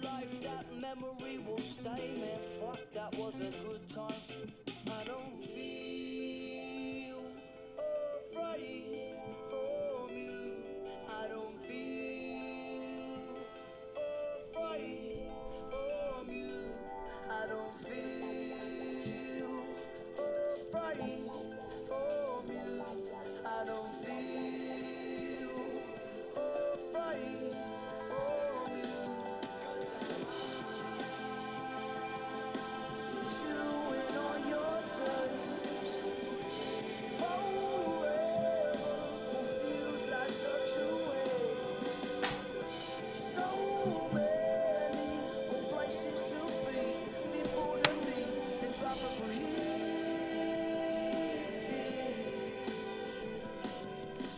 life, that memory will stay, man. Fuck, that was a good time. I don't feel afraid from you. I don't feel afraid from you. I don't feel afraid from you. I don't feel afraid from you. Chewing on your toes forever feels like such a waste. So many places to be before the meet and tropical heat.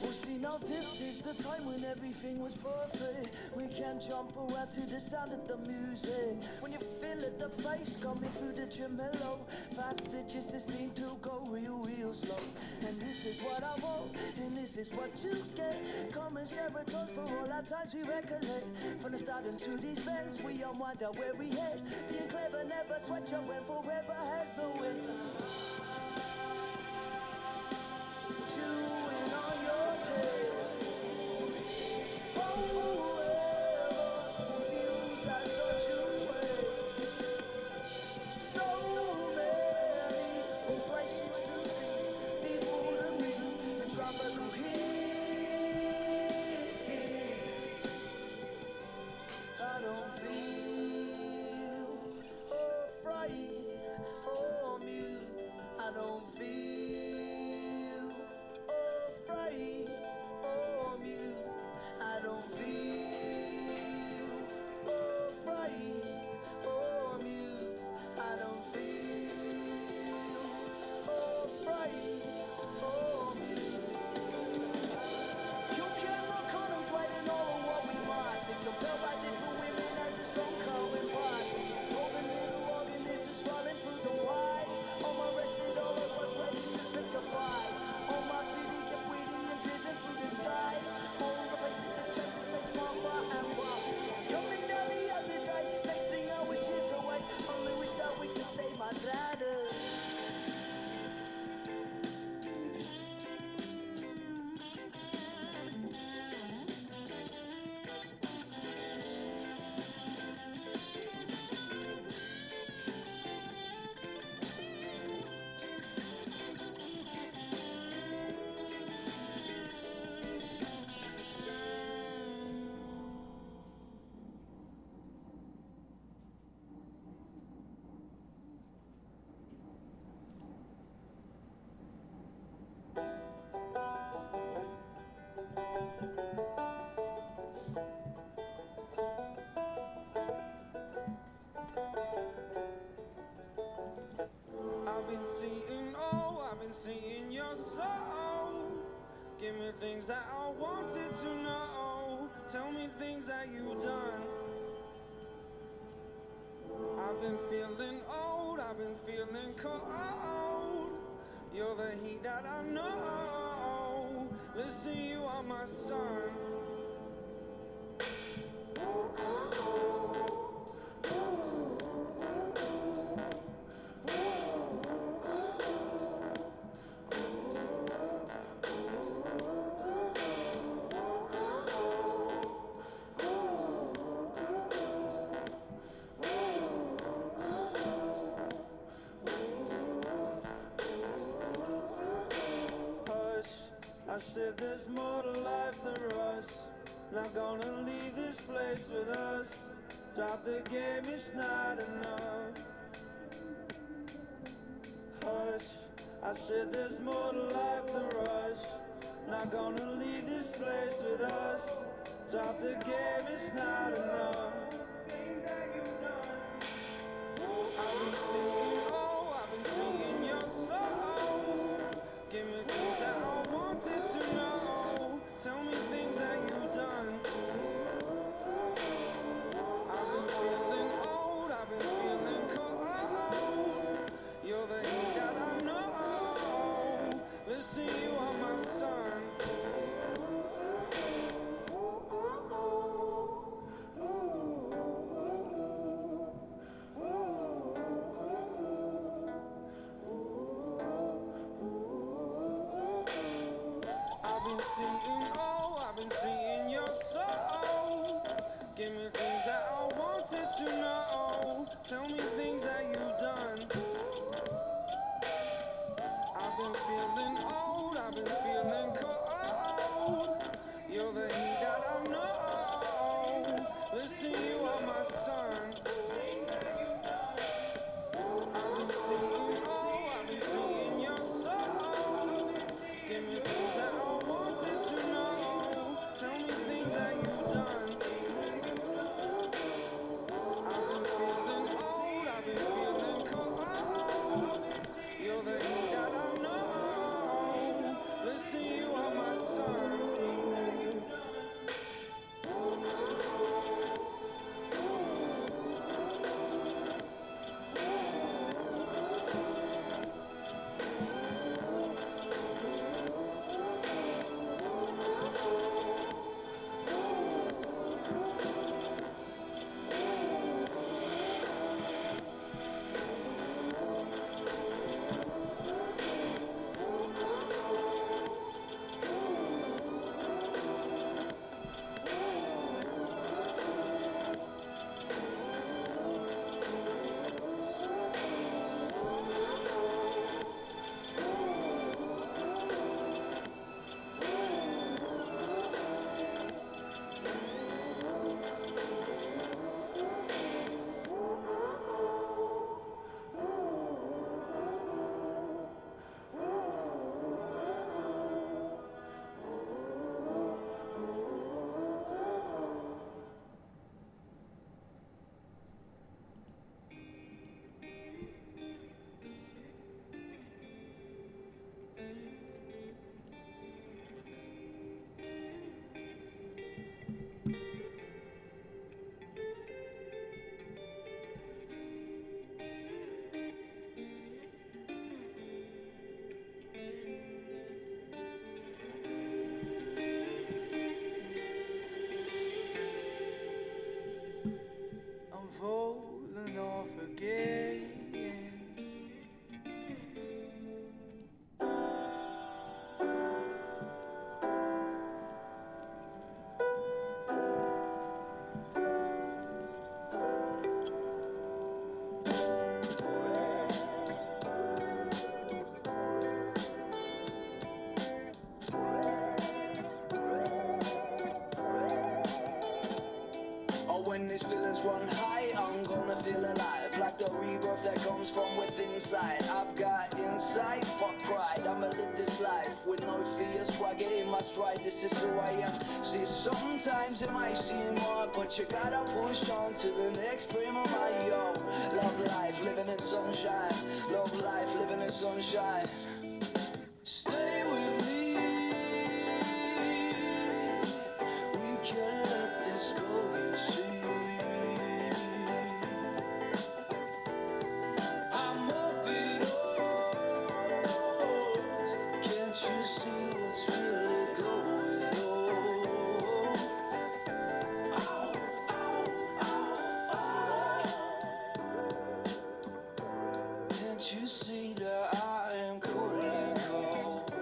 Well, see, now this is the time when everything was perfect. We can jump around to the sound of the music. When you feel it, the bass coming through the tremolo. Passages that seem to go real, real slow. And this is what I want, and this is what you get. Come and share a toast for all our times we recollect. From the start into these days, we unwind our weary heads. Being clever never sweat you when forever has no way. Chewing on your tail forever feels like such a waste. So many places to be before the meet and tropical heat. I don't feel afraid from you. I don't feel afraid from you. I don't feel afraid from you. I don't feel afraid from you. You cannot contemplate and all of what we must. It compelled by different women as a strong current passes. All the little organisms falling through the wide. All my rested, all of us ready to pick a fight. All my pity get witty and driven through the sky. All the places that change the sex far, far and wide. It's coming down the other day. Next thing I was years away. Only wish that we could stay my ladder. I've been seeing your soul. Give me things that I wanted to know. Tell me things that you've done. I've been feeling old, I've been feeling cold. You're the heat that I know. Listen, you are my sun. I said there's more to life than rush. Not gonna leave this place with us. Drop the game, it's not enough. Hush, I said there's more to life than rush. Not gonna leave this place with us. Drop the game, it's not enough. I've been seeing, oh, I've been seeing your soul. Give me things that I wanted to know. Tell me things that you've done. I've been feeling old, I've been feeling cold. You're the heat that I know. Listen, you are my sun. comes from within inside. I've got insight, fuck pride. I'ma live this life with no fear, swagger in my stride. This is who I am. See, sometimes it might seem hard, but you gotta push on to the next frame of my yo. Love life, living in sunshine. Love life, living in sunshine. Stay with me. We can't let this go, you see. I'm up in arms. Can't you see what's really going on? Ow, ow, ow, ow. Can't you see that I am cool and cold?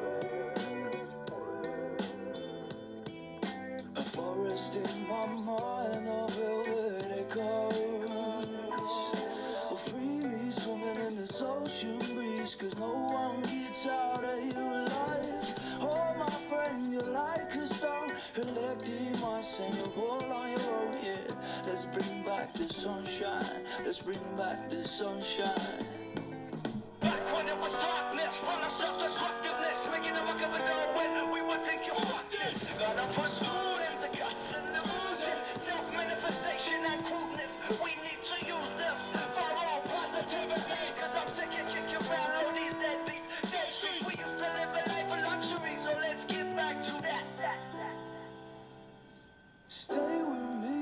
A forest in my mind of where it goes. Will free me swimming in this ocean breeze, cause no one gets out of here alive. Oh my friend, you're like a stone, electing my and you're all on your own, yeah. Let's bring back the sunshine, let's bring back the sunshine. Back when it was darkness, full of self-destructiveness, making a look of a door when we were thinking fuck this. Gotta push through this, the guts and the illusion, self-manifestation and crudeness. We need to use this for all positivity, cause I'm sick of kicking around all these deadbeats. Dead streets, we used to live a life of luxury, so let's get back to that. Stay with me.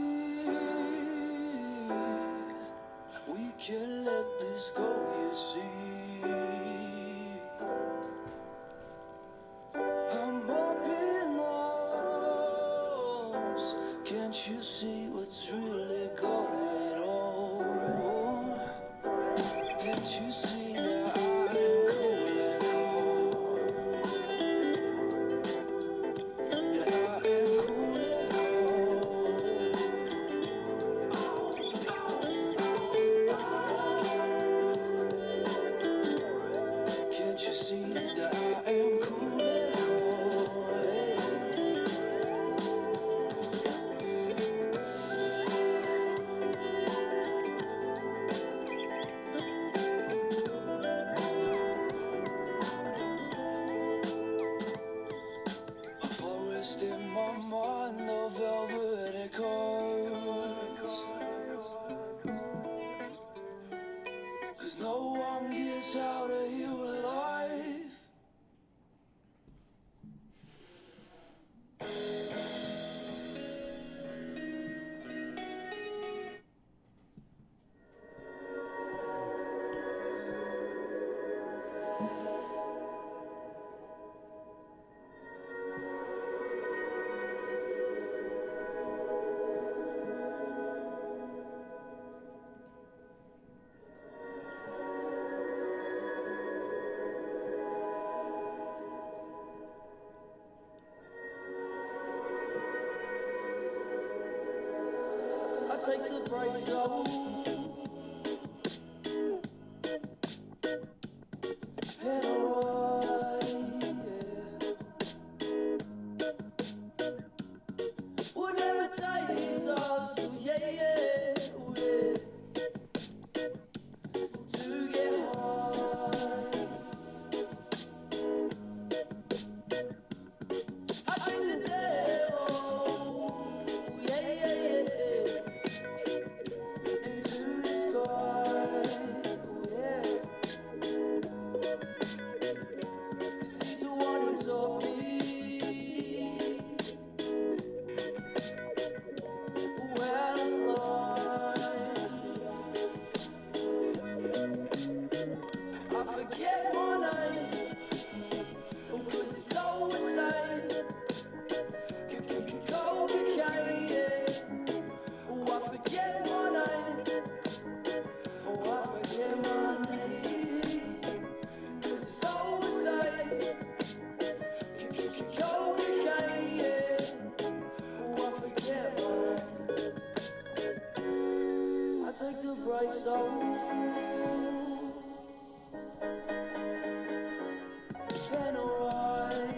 We can't let this go, you see. I'm up in arms. Can't you see what's really going on? Can't you see that I am cool and cold? Yeah, I am cool and cold. Can't you see that I am cool and cold? A forest in my mind of velvet echoes. Cause no one gets out of here alive. I take the brakes off and away, yeah. Whatever takes us, yeah, yeah, yeah. To get high, I chase the devil, yeah, yeah, yeah. Into the sky, yeah. Cause he's the one who taught me where to fly. I forget my name, cause it's so insane. Cocaine, yeah. Oh, I forget my name. Oh, I forget my name. Cause it's so insane. Cocaine, yeah. Oh, I forget my name. I take the brakes off and alright.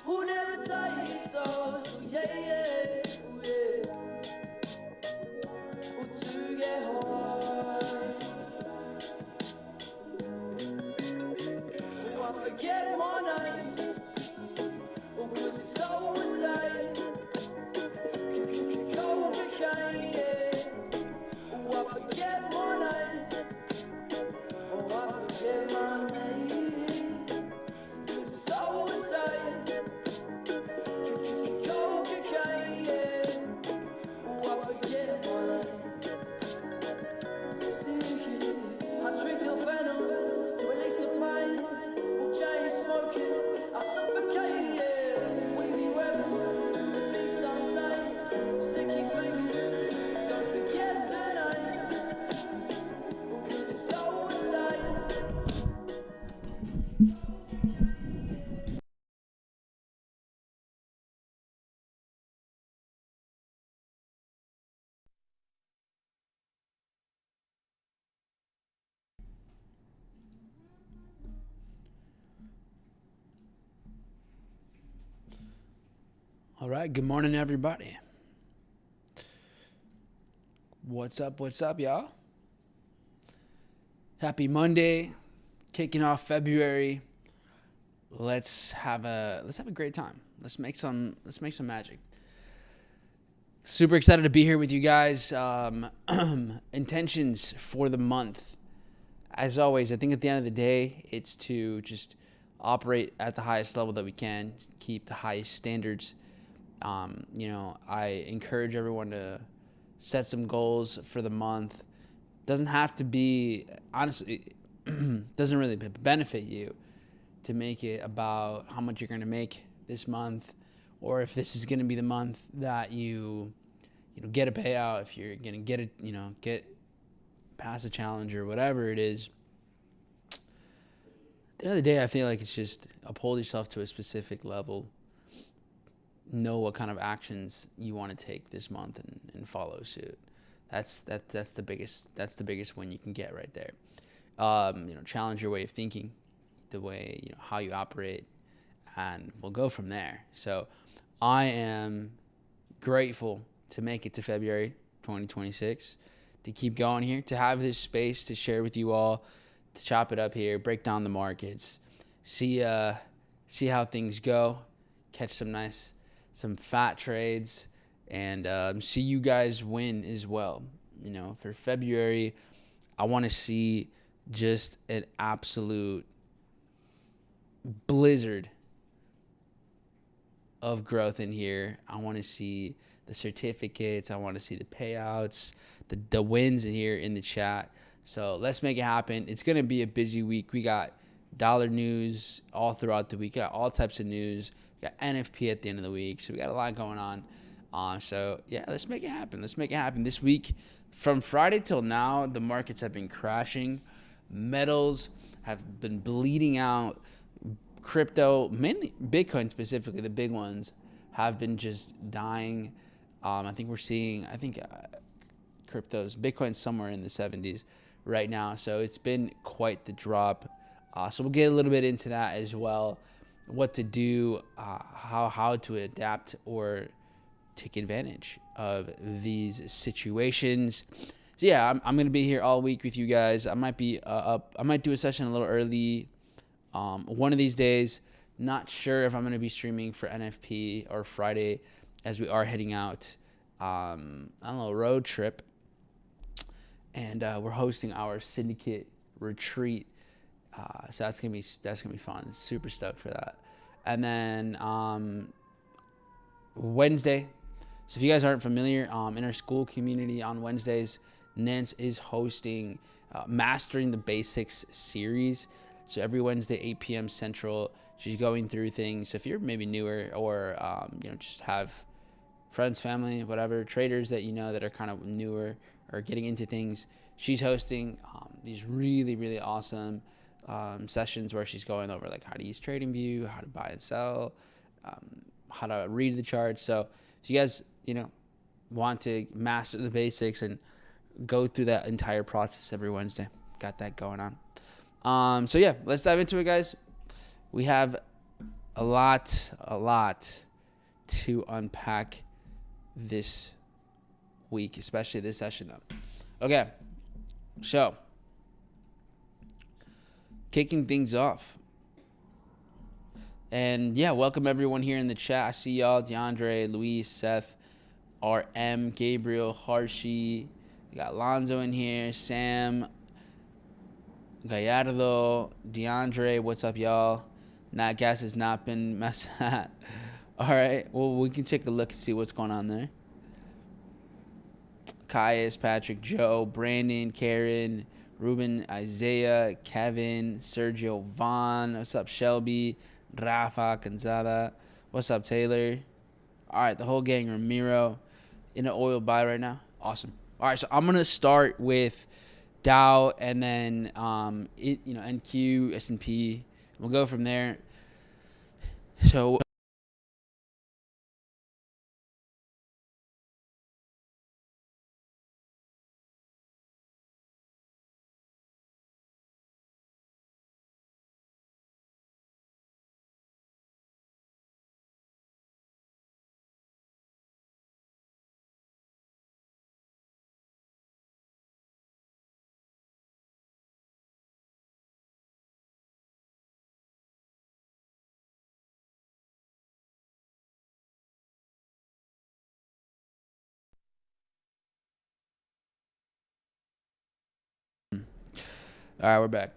Who never takes us, yeah, yeah, yeah. All right, good morning, everybody. What's up, y'all? Happy Monday, kicking off February. Let's have a great time. Let's make some magic. Super excited to be here with you guys. Intentions for the month. As always, I think at the end of the day, it's to just operate at the highest level that we can, keep the highest standards. I encourage everyone to set some goals for the month. Doesn't have to be, honestly, doesn't really benefit you to make it about how much you're going to make this month, or if this is going to be the month that you get a payout, if you're going to get it, get past a challenge or whatever it is. At the end of the day, I feel like it's just uphold yourself to a specific level. Know what kind of actions you want to take this month and follow suit. That's the biggest win you can get right there. Challenge your way of thinking, the way how you operate, and we'll go from there. So I am grateful to make it to February 2026, to keep going here, to have this space to share with you all, to chop it up here, break down the markets, see how things go, catch some fat trades, and see you guys win as well. For February, I want to see just an absolute blizzard of growth in here. I want to see the certificates. I want to see the payouts, the wins in here in the chat. So let's make it happen. It's going to be a busy week. We got dollar news all throughout the week. We got all types of news. We got NFP at the end of the week. So we got a lot going on. So yeah, let's make it happen. This week, from Friday till now, the markets have been crashing. Metals have been bleeding out. Crypto, mainly Bitcoin specifically, the big ones, have been just dying. I think we're seeing, Bitcoin's somewhere in the 70s right now. So it's been quite the drop. So we'll get a little bit into that as well. What to do, how to adapt or take advantage of these situations. So yeah, I'm going to be here all week with you guys. I might be up. I might do a session a little early one of these days. Not sure if I'm going to be streaming for NFP or Friday, as we are heading out on a little road trip. And we're hosting our syndicate retreat. So that's gonna be fun. Super stoked for that. And then Wednesday. So if you guys aren't familiar, in our school community on Wednesdays, Nance is hosting Mastering the Basics series. So every Wednesday, 8 p.m. Central, she's going through things. So if you're maybe newer or just have friends, family, whatever, traders that that are kind of newer or getting into things, she's hosting these really, really awesome sessions where she's going over like how to use TradingView, how to buy and sell, how to read the charts. So if you guys want to master the basics and go through that entire process every Wednesday, got that going on. So yeah, let's dive into it, guys. We have a lot to unpack this week, especially this session though. Okay, so kicking things off. And yeah, welcome everyone here in the chat. I see y'all, DeAndre, Luis, Seth, RM, Gabriel, Harshi. We got Lonzo in here, Sam, Gallardo, DeAndre. What's up, y'all? Nat Gas has not been messed at. All right, well, we can take a look and see what's going on there. Caius, Patrick, Joe, Brandon, Karen, Ruben, Isaiah, Kevin, Sergio, Vaughn. What's up, Shelby, Rafa, Gonzaga. What's up, Taylor? All right, the whole gang. Ramiro in an oil buy right now. Awesome. All right, so I'm gonna start with Dow and then NQ, S&P. We'll go from there. So All right, we're back.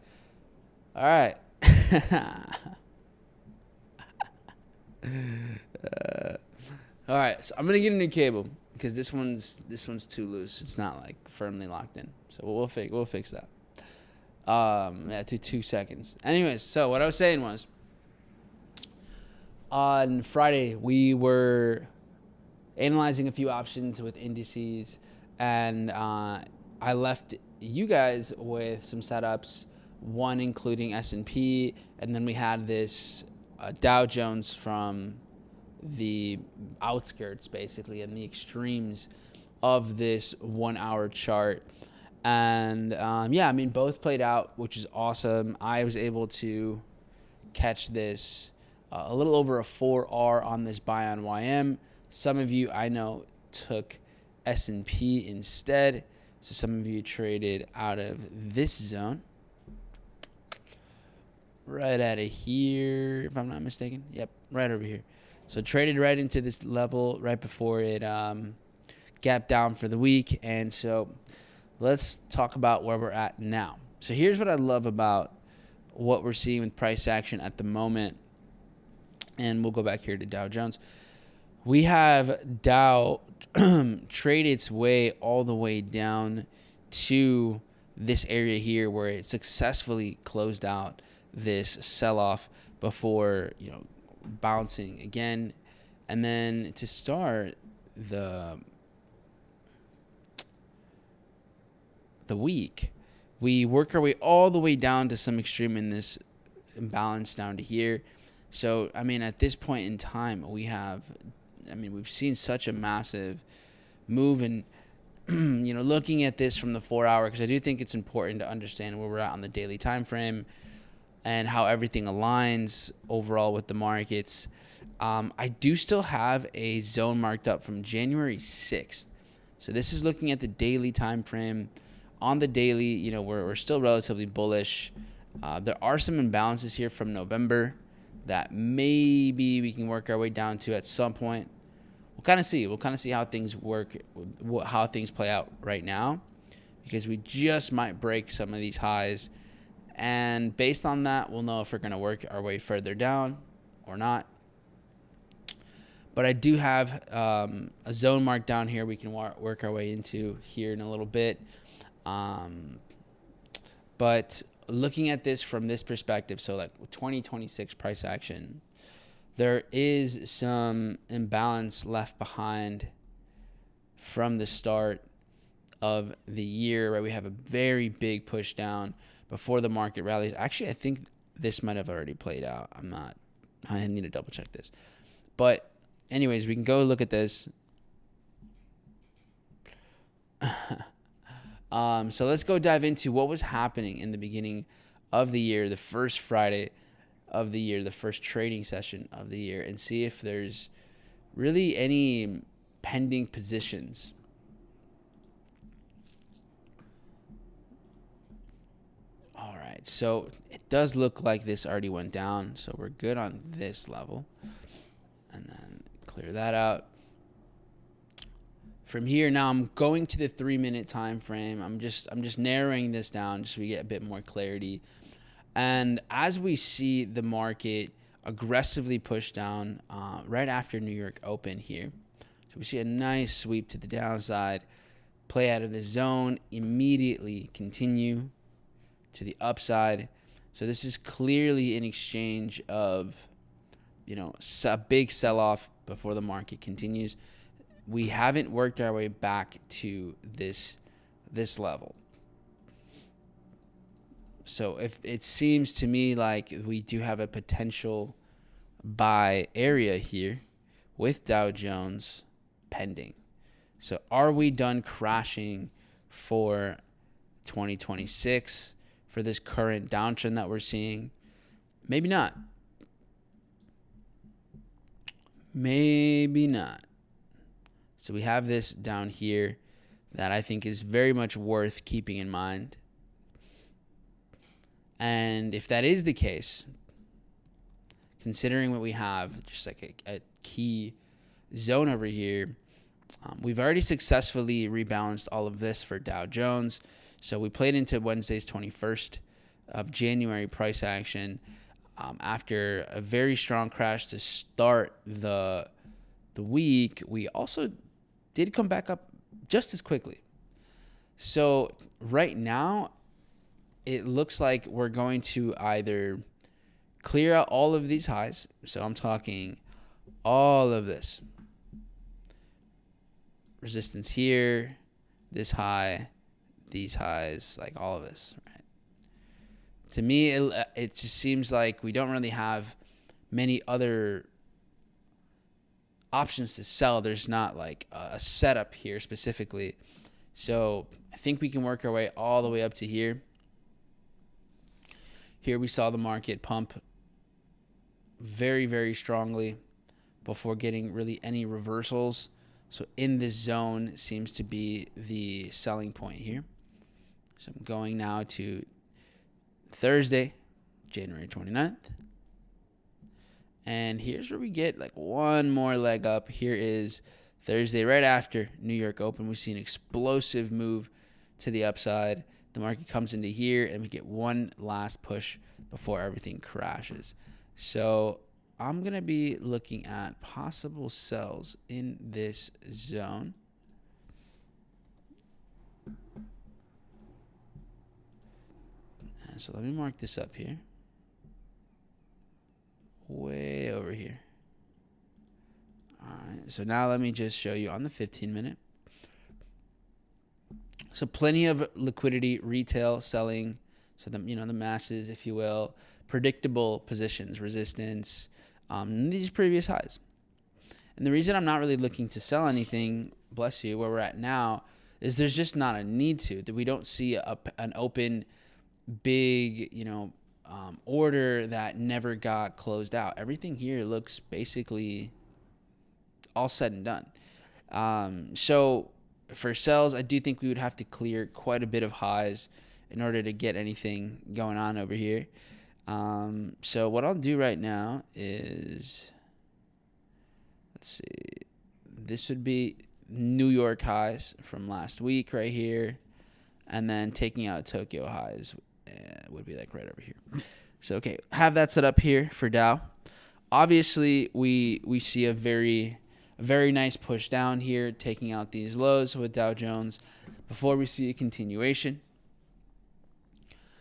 All right. All right, so I'm gonna get a new cable because this one's too loose. It's not like firmly locked in. So we'll fix that. Yeah, 2 seconds. Anyways, so what I was saying was, on Friday we were analyzing a few options with indices, and I left you guys with some setups, one including S&P, and then we had this Dow Jones from the outskirts, basically, and the extremes of this 1 hour chart. And yeah, I mean, both played out, which is awesome. I was able to catch this a little over a 4R on this buy on YM. Some of you I know took S&P instead. So some of you traded out of this zone. Right out of here, if I'm not mistaken. Yep, right over here. So traded right into this level right before it gapped down for the week. And so let's talk about where we're at now. So here's what I love about what we're seeing with price action at the moment. And we'll go back here to Dow Jones. We have Dow trade its way all the way down to this area here where it successfully closed out this sell-off before, bouncing again. And then to start the week, we work our way all the way down to some extreme in this imbalance down to here. So, I mean, at this point in time, we've seen such a massive move. And, looking at this from the 4 hour, because I do think it's important to understand where we're at on the daily time frame and how everything aligns overall with the markets. I do still have a zone marked up from January 6th. So this is looking at the daily time frame. On the daily, we're still relatively bullish. There are some imbalances here from November that maybe we can work our way down to at some point. We'll kind of see. We'll kind of see how things work, how things play out right now, because we just might break some of these highs. And based on that, we'll know if we're going to work our way further down or not. But I do have a zone mark down here we can work our way into here in a little bit. But looking at this from this perspective, so like 2026 price action, there is some imbalance left behind from the start of the year, where we have a very big push down before the market rallies. Actually, I think this might have already played out. I need to double check this. But anyways, we can go look at this. So let's go dive into what was happening in the beginning of the year, the first Friday of the year, the first trading session of the year, and see if there's really any pending positions. All right, so it does look like this already went down, so we're good on this level. And then clear that out. From here, now I'm going to the 3-minute time frame. I'm just narrowing this down just so we get a bit more clarity. And as we see the market aggressively push down right after New York open here, so we see a nice sweep to the downside, play out of the zone, immediately continue to the upside. So this is clearly an exchange of, a big sell-off before the market continues. We haven't worked our way back to this level. So if it seems to me like we do have a potential buy area here with Dow Jones pending. So are we done crashing for 2026 for this current downtrend that we're seeing? Maybe not. Maybe not. So we have this down here that I think is very much worth keeping in mind. And if that is the case, considering what we have, just like a key zone over here, we've already successfully rebalanced all of this for Dow Jones. So we played into Wednesday's 21st of January price action, after a very strong crash to start the week, we also did come back up just as quickly. So right now, it looks like we're going to either clear out all of these highs. So I'm talking all of this. Resistance here, this high, these highs, like all of this, right? To me, it just seems like we don't really have many other options to sell. There's not like a setup here specifically. So I think we can work our way all the way up to here. Here we saw the market pump very, very strongly before getting really any reversals. So in this zone seems to be the selling point here. So I'm going now to Thursday, January 29th. And here's where we get like one more leg up. Here is Thursday right after New York Open. We see an explosive move to the upside. The market comes into here and we get one last push before everything crashes. So I'm going to be looking at possible sells in this zone. And so let me mark this up here. Way over here. All right. So now let me just show you on the 15-minute. So plenty of liquidity, retail selling. So the masses, if you will, predictable positions, resistance, these previous highs. And the reason I'm not really looking to sell anything, bless you, where we're at now, is there's just not a need to. That we don't see an open, big, order that never got closed out. Everything here looks basically all said and done. So for sells, I do think we would have to clear quite a bit of highs in order to get anything going on over here. So what I'll do right now is, let's see, this would be New York highs from last week right here, and then taking out Tokyo highs would be like right over here. So, okay, have that set up here for Dow. Obviously, we see a very nice push down here, taking out these lows with Dow Jones before we see a continuation.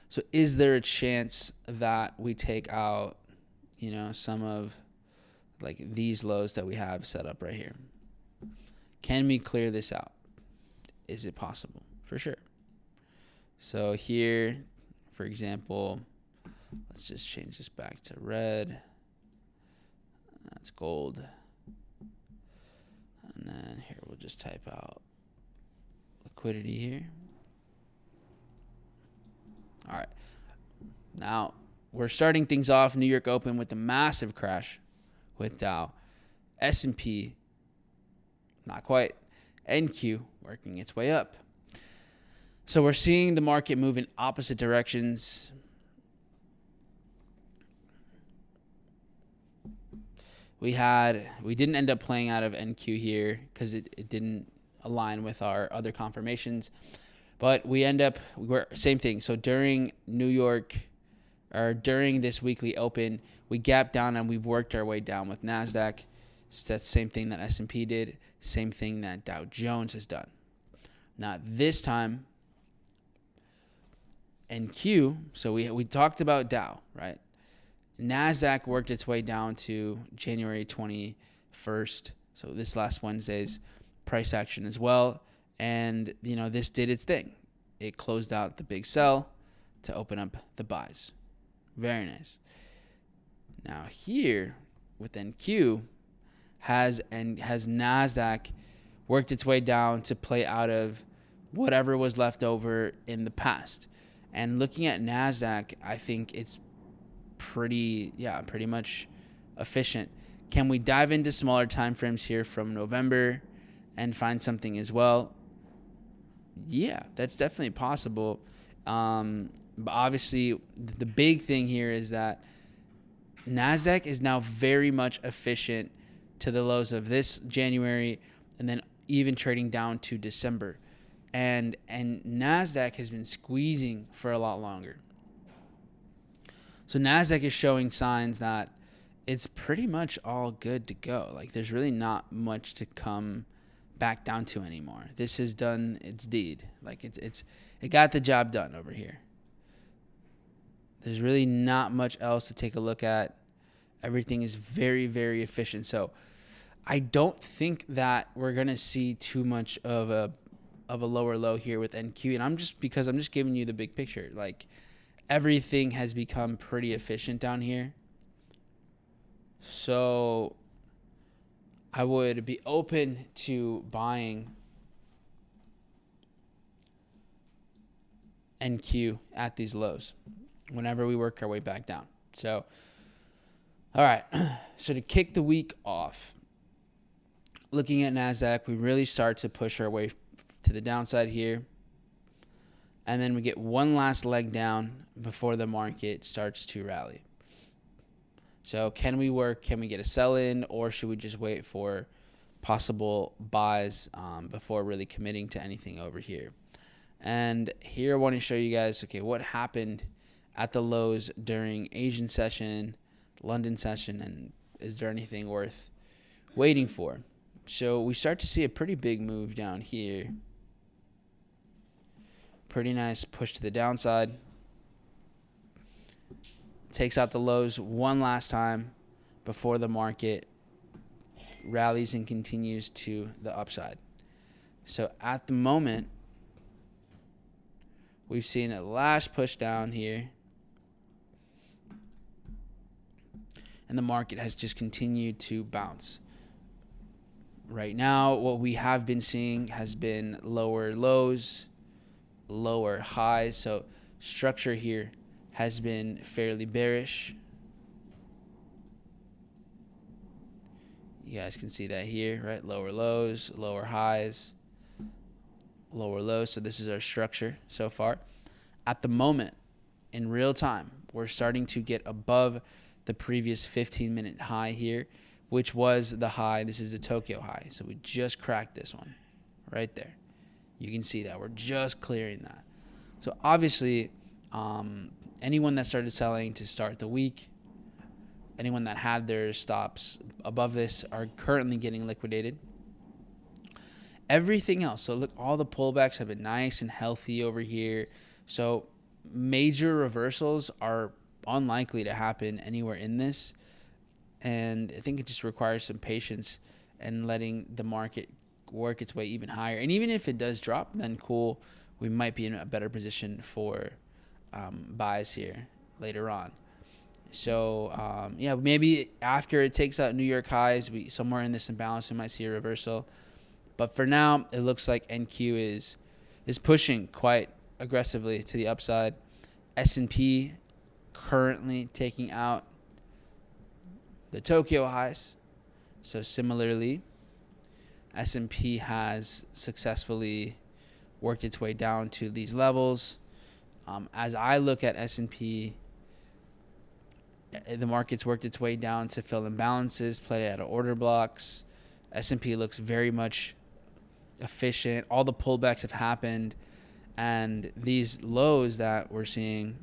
So is there a chance that we take out, some of like these lows that we have set up right here? Can we clear this out? Is it possible? For sure. So here, for example, let's just change this back to red. That's gold. And then here we'll just type out liquidity here. All right. Now, we're starting things off New York Open with a massive crash with Dow. S&P, not quite. NQ working its way up. So we're seeing the market move in opposite directions. We didn't end up playing out of NQ here because it didn't align with our other confirmations. But we're same thing. So during during this weekly open, we gapped down and we've worked our way down with NASDAQ. So that's the same thing that S&P did, same thing that Dow Jones has done. Now this time, NQ, so we talked about Dow, right? NASDAQ worked its way down to January 21st, so this last Wednesday's price action as well. And, this did its thing. It closed out the big sell to open up the buys. Very nice. Now here with NQ, has NASDAQ worked its way down to play out of whatever was left over in the past. And looking at NASDAQ, I think it's pretty much efficient. Can we dive into smaller time frames here from November and find something as well? Yeah, that's definitely possible. But obviously, the big thing here is that NASDAQ is now very much efficient to the lows of this January and then even trading down to December. And NASDAQ has been squeezing for a lot longer. So NASDAQ is showing signs that it's pretty much all good to go. Like, there's really not much to come back down to anymore. This has done its deed. Like, it got the job done over here. There's really not much else to take a look at. Everything is very, very efficient. So I don't think that we're going to see too much of a lower low here with NQ. And I'm just giving you the big picture. Like, everything has become pretty efficient down here. So I would be open to buying NQ at these lows whenever we work our way back down. So, all right. So to kick the week off, looking at NASDAQ, we really start to push our way to the downside here. And then we get one last leg down before the market starts to rally. So can we work? Can we get a sell-in? Or should we just wait for possible buys before really committing to anything over here? And here I want to show you guys, okay, what happened at the lows during Asian session, London session, and is there anything worth waiting for? So we start to see a pretty big move down here. Pretty nice push to the downside. Takes out the lows one last time before the market rallies and continues to the upside. So at the moment, we've seen a last push down here. And the market has just continued to bounce. Right now, what we have been seeing has been lower lows, lower highs. So structure here has been fairly bearish. You guys can see that here, right? Lower lows, lower highs, lower lows. So this is our structure so far. At the moment, in real time, we're starting to get above the previous 15-minute high here, which was the high. This is the Tokyo high. So we just cracked this one right there. You can see that. We're just clearing that. So obviously, anyone that started selling to start the week, anyone that had their stops above this are currently getting liquidated. Everything else. So look, all the pullbacks have been nice and healthy over here. So major reversals are unlikely to happen anywhere in this. And I think it just requires some patience and letting the market work its way even higher. And even if it does drop, then cool, we might be in a better position for buys here later on. So, yeah, maybe after it takes out New York highs, somewhere in this imbalance, we might see a reversal. But for now, it looks like NQ is pushing quite aggressively to the upside. S&P currently taking out the Tokyo highs. So similarly, S&P has successfully worked its way down to these levels. As I look at S&P, the market's worked its way down to fill imbalances, play out of order blocks. S&P looks very much efficient. All the pullbacks have happened, and these lows that we're seeing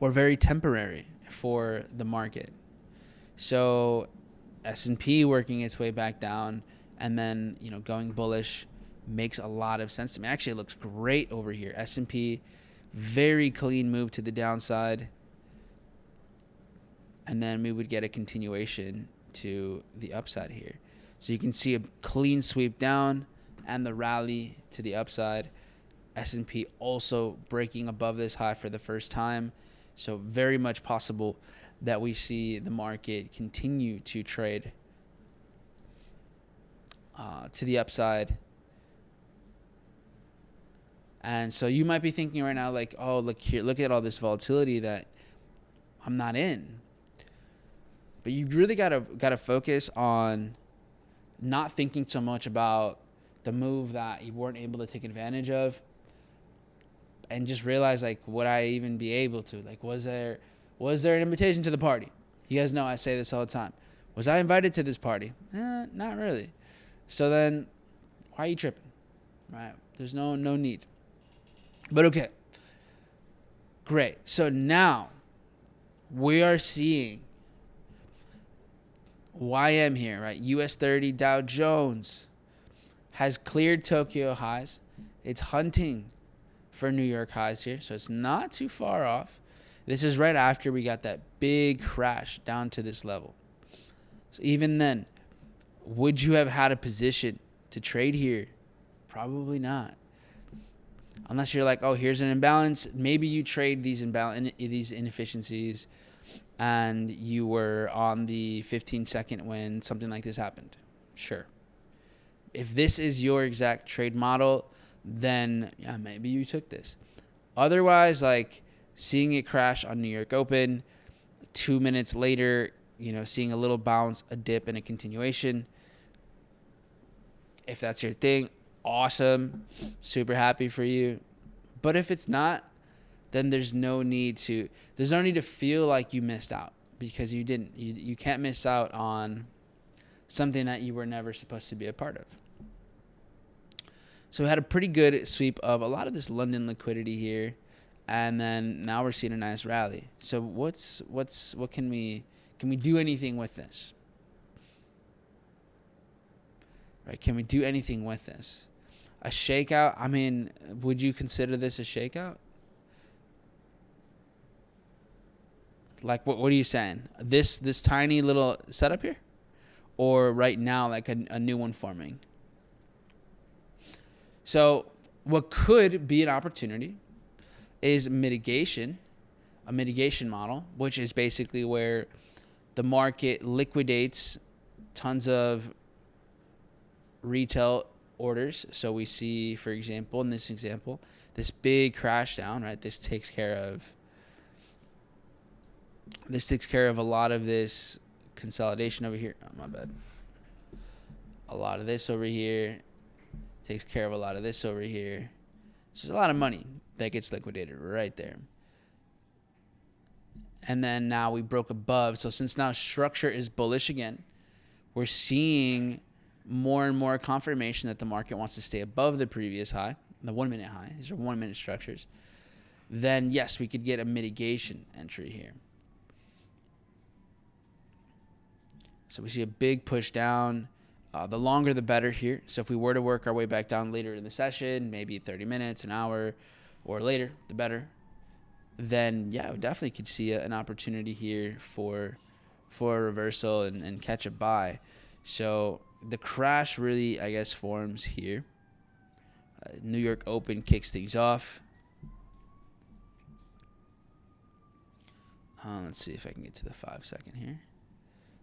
were very temporary for the market. So S&P working its way back down and then, going bullish makes a lot of sense to me. Actually, it looks great over here. S&P, very clean move to the downside. And then we would get a continuation to the upside here. So you can see a clean sweep down and the rally to the upside. S&P also breaking above this high for the first time. So very much possible that we see the market continue to trade to the upside. And so you might be thinking right now, like, oh, look here, look at all this volatility that I'm not in. But you really gotta focus on not thinking so much about the move that you weren't able to take advantage of, and just realize, like, would I even be able to? Like, was there an invitation to the party? You guys know I say this all the time. Was I invited to this party? Not really. So then, why are you tripping? Right? There's no need. But okay. Great. So now we are seeing YM here, right? US 30 Dow Jones has cleared Tokyo highs. It's hunting for New York highs here, so it's not too far off. This is right after we got that big crash down to this level. So even then, would you have had a position to trade here? Probably not. Unless you're like, oh, here's an imbalance. Maybe you trade these inefficiencies and you were on the 15-second when something like this happened. Sure. If this is your exact trade model, then yeah, maybe you took this. Otherwise, like seeing it crash on New York Open, 2 minutes later, seeing a little bounce, a dip, and a continuation. If that's your thing, awesome. Super happy for you. But if it's not, then there's no need to feel like you missed out, because you didn't. You can't miss out on something that you were never supposed to be a part of. So we had a pretty good sweep of a lot of this London liquidity here, and then now we're seeing a nice rally. So what can we do anything with this? Right? Can we do anything with this? A shakeout? I mean, would you consider this a shakeout? Like, what are you saying? This tiny little setup here? Or right now, like a new one forming? So what could be an opportunity is mitigation, a mitigation model, which is basically where the market liquidates tons of retail orders. So we see, for example, in this example, this big crash down, right? This takes care of a lot of this consolidation over here. Oh, my bad. A lot of this over here takes care of a lot of this over here. So there's a lot of money that gets liquidated right there. And then now we broke above. So since now structure is bullish again, we're seeing more and more confirmation that the market wants to stay above the previous high, the 1 minute high. These are 1 minute structures. Then yes, we could get a mitigation entry here. So we see a big push down. The longer the better here. So if we were to work our way back down later in the session, maybe 30 minutes, an hour, or later, the better. Then yeah, we definitely could see an opportunity here for a reversal and catch a buy. So the crash really, I guess, forms here. New York Open kicks things off. Let's see if I can get to the 5 second here.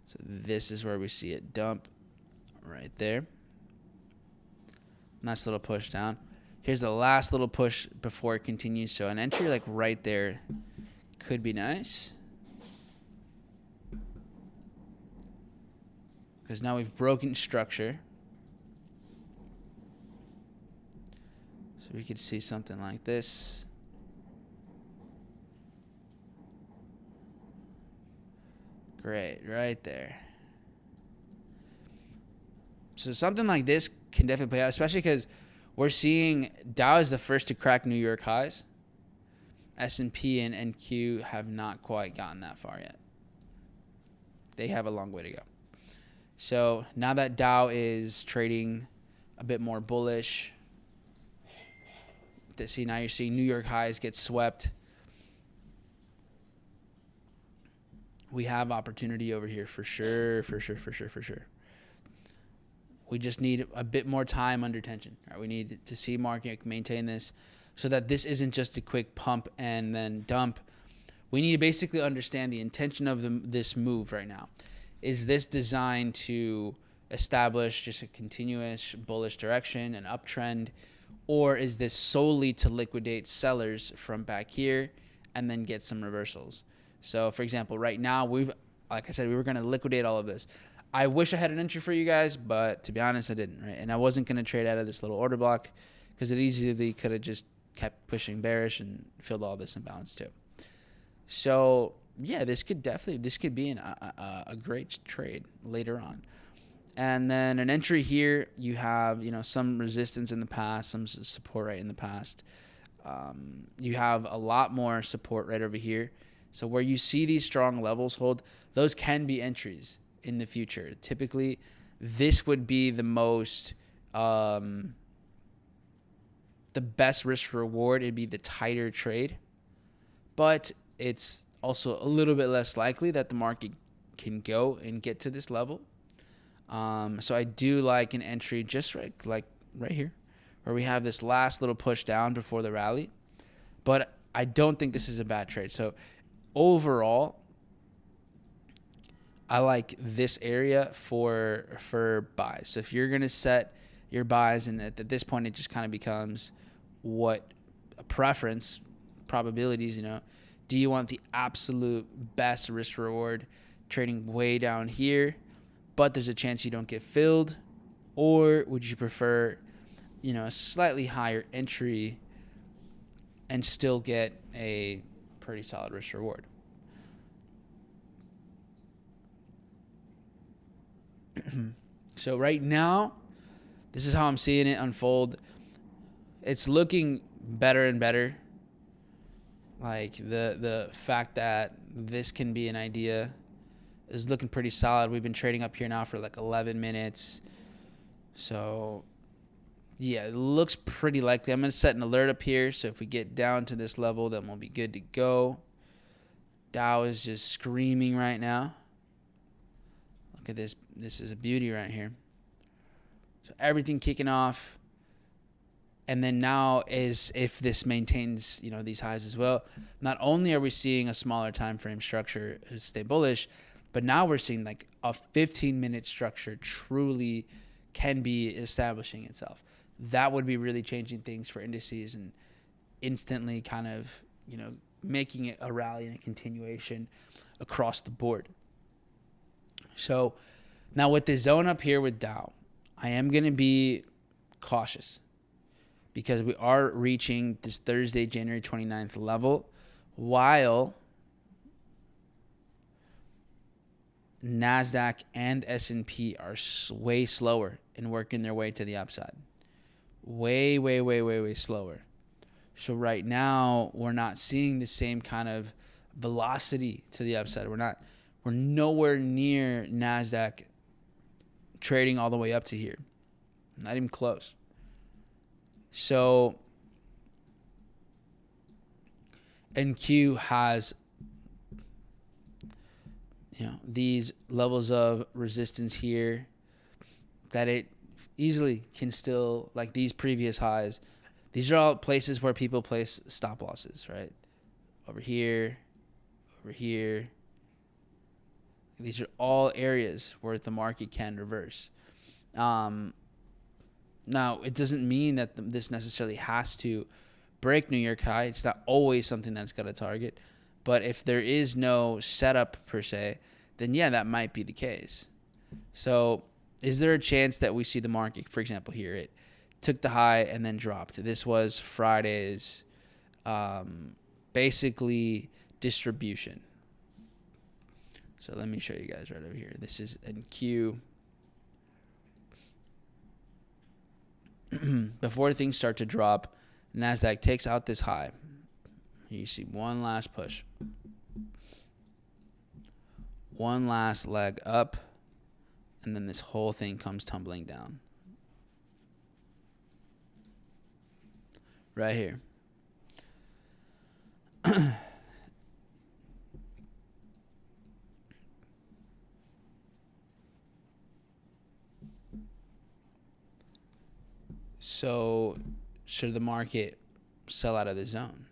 So this is where we see it dump right there. Nice little push down. Here's the last little push before it continues. So an entry like right there could be nice, because now we've broken structure. So we could see something like this. Great, right there. So something like this can definitely play out, especially because we're seeing Dow is the first to crack New York highs. S&P and NQ have not quite gotten that far yet. They have a long way to go. So now that Dow is trading a bit more bullish, now you're seeing New York highs get swept. We have opportunity over here for sure. We just need a bit more time under tension. Right? We need to see market maintain this so that this isn't just a quick pump and then dump. We need to basically understand the intention of this move right now. Is this designed to establish just a continuous bullish direction, an uptrend, or is this solely to liquidate sellers from back here and then get some reversals? So, for example, right now, like I said, we were going to liquidate all of this. I wish I had an entry for you guys, but to be honest, I didn't, right? And I wasn't going to trade out of this little order block because it easily could have just kept pushing bearish and filled all this imbalance too. So, yeah, this could be a great trade later on. And then an entry here, you have, some resistance in the past, some support right in the past. You have a lot more support right over here. So where you see these strong levels hold, those can be entries in the future. Typically, this would be the most, the best risk reward. It'd be the tighter trade, but it's also a little bit less likely that the market can go and get to this level. So I do like an entry just right here, where we have this last little push down before the rally. But I don't think this is a bad trade. So overall, I like this area for buys. So if you're going to set your buys, and at this point it just kind of becomes what a preference, probabilities, do you want the absolute best risk reward trading way down here, but there's a chance you don't get filled? Or would you prefer, a slightly higher entry and still get a pretty solid risk reward? So right now, this is how I'm seeing it unfold. It's looking better and better. Like the fact that this can be an idea is looking pretty solid. We've been trading up here now for like 11 minutes. So yeah, it looks pretty likely. I'm going to set an alert up here. So if we get down to this level, then we'll be good to go. Dow is just screaming right now. Look at this. This is a beauty right here. So everything kicking off. And then now is if this maintains, these highs as well. Not only are we seeing a smaller time frame structure stay bullish, but now we're seeing like a 15-minute structure truly can be establishing itself. That would be really changing things for indices and instantly kind of, making it a rally and a continuation across the board. So now with the zone up here with Dow, I am going to be cautious because we are reaching this Thursday, January 29th level, while NASDAQ and S&P are way slower in working their way to the upside. Way, way, way, way, way slower. So right now, we're not seeing the same kind of velocity to the upside. We're nowhere near NASDAQ trading all the way up to here. Not even close. So NQ has, these levels of resistance here that it easily can still, like these previous highs, these are all places where people place stop losses, right? Over here, over here. These are all areas where the market can reverse. Now, it doesn't mean that this necessarily has to break New York high. It's not always something that's got to target. But if there is no setup per se, then yeah, that might be the case. So is there a chance that we see the market, for example, here, it took the high and then dropped? This was Friday's basically distribution. So let me show you guys right over here. This is NQ. Before things start to drop, NASDAQ takes out this high. You see one last push. One last leg up. And then this whole thing comes tumbling down. Right here. So should the market sell out of the zone?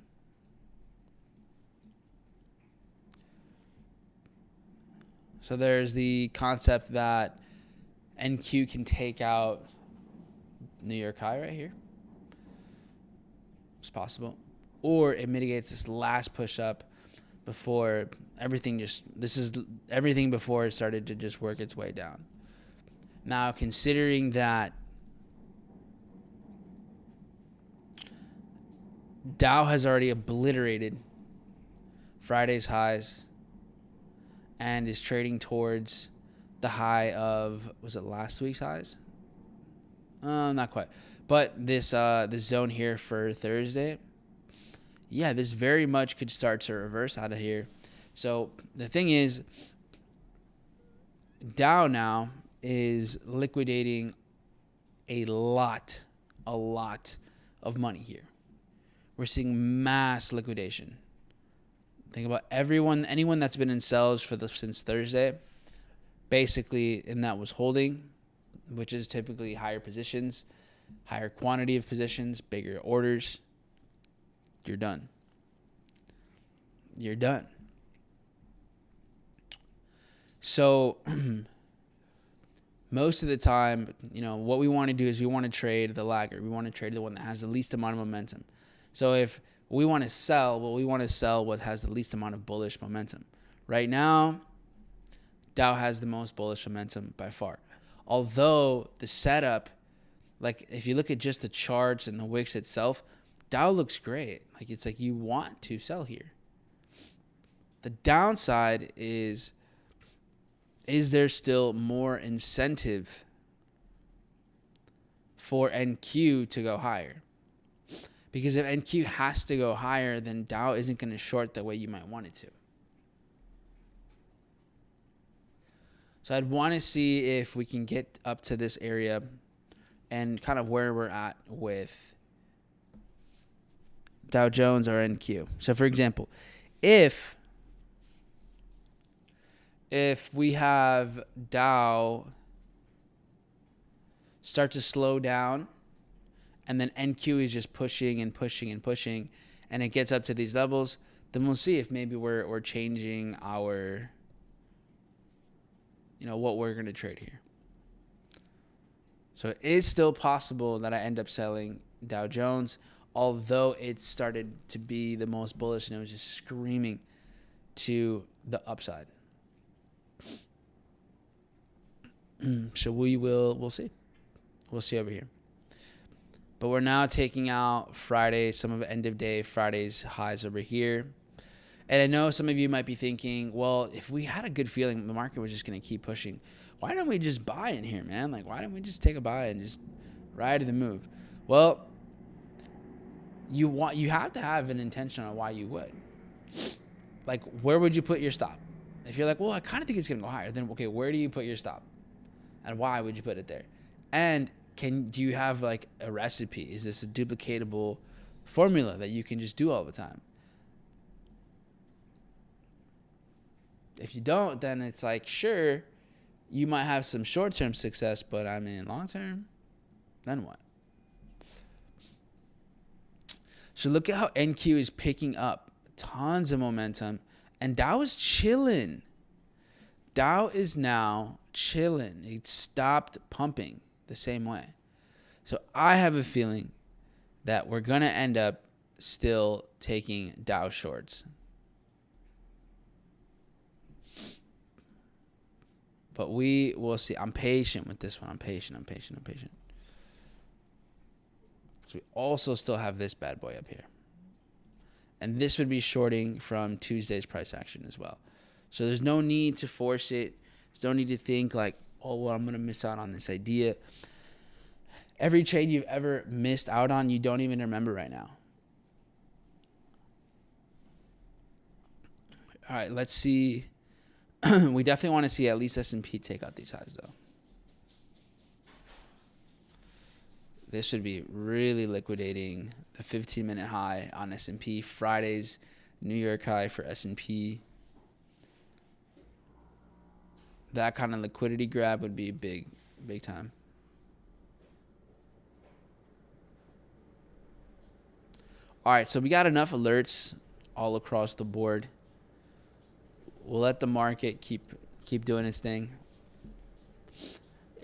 So there's the concept that NQ can take out New York high right here. It's possible. Or it mitigates this last push up before everything before it started to just work its way down. Now, considering that Dow has already obliterated Friday's highs and is trading towards the high of, was it last week's highs? Not quite. But this zone here for Thursday, yeah, this very much could start to reverse out of here. So the thing is, Dow now is liquidating a lot of money here. We're seeing mass liquidation. Think about anyone that's been in sells since Thursday, basically, and that was holding, which is typically higher positions, higher quantity of positions, bigger orders. You're done. You're done. So most of the time, what we want to do is we want to trade the laggard. We want to trade the one that has the least amount of momentum. So if we want to sell, we want to sell what has the least amount of bullish momentum. Right now, Dow has the most bullish momentum by far. Although the setup, like if you look at just the charts and the wicks itself, Dow looks great. Like it's like you want to sell here. The downside is there still more incentive for NQ to go higher? Because if NQ has to go higher, then Dow isn't going to short the way you might want it to. So I'd want to see if we can get up to this area and kind of where we're at with Dow Jones or NQ. So for example, if we have Dow start to slow down and then NQ is just pushing and pushing and pushing and it gets up to these levels, then we'll see if maybe we're changing our, what we're going to trade here. So it is still possible that I end up selling Dow Jones, although it started to be the most bullish and it was just screaming to the upside. So we'll see. We'll see over here. But we're now taking out Friday, some of end of day Friday's highs over here. And I know some of you might be thinking, well, if we had a good feeling the market was just going to keep pushing, why don't we just buy in here, man? Like, why don't we just take a buy and just ride the move? Well, you have to have an intention on why you would. Like, where would you put your stop? If you're like, well, I kind of think it's going to go higher, then okay, where do you put your stop? And why would you put it there? And do you have like a recipe? Is this a duplicatable formula that you can just do all the time? If you don't, then it's like, sure, you might have some short-term success, but I mean, long-term, then what? So look at how NQ is picking up tons of momentum, and Dow is chilling. Dow is now chilling. It stopped pumping the same way. So I have a feeling that we're going to end up still taking Dow shorts. But we will see. I'm patient with this one. I'm patient. So we also still have this bad boy up here. And this would be shorting from Tuesday's price action as well. So there's no need to force it. There's no need to think like, oh, well, I'm going to miss out on this idea. Every trade you've ever missed out on, you don't even remember right now. All right, let's see. We definitely want to see at least S&P take out these highs, though. This should be really liquidating the 15-minute high on S&P. Friday's New York high for S&P. That kind of liquidity grab would be big time. All right, so we got enough alerts all across the board. We'll let the market keep doing its thing.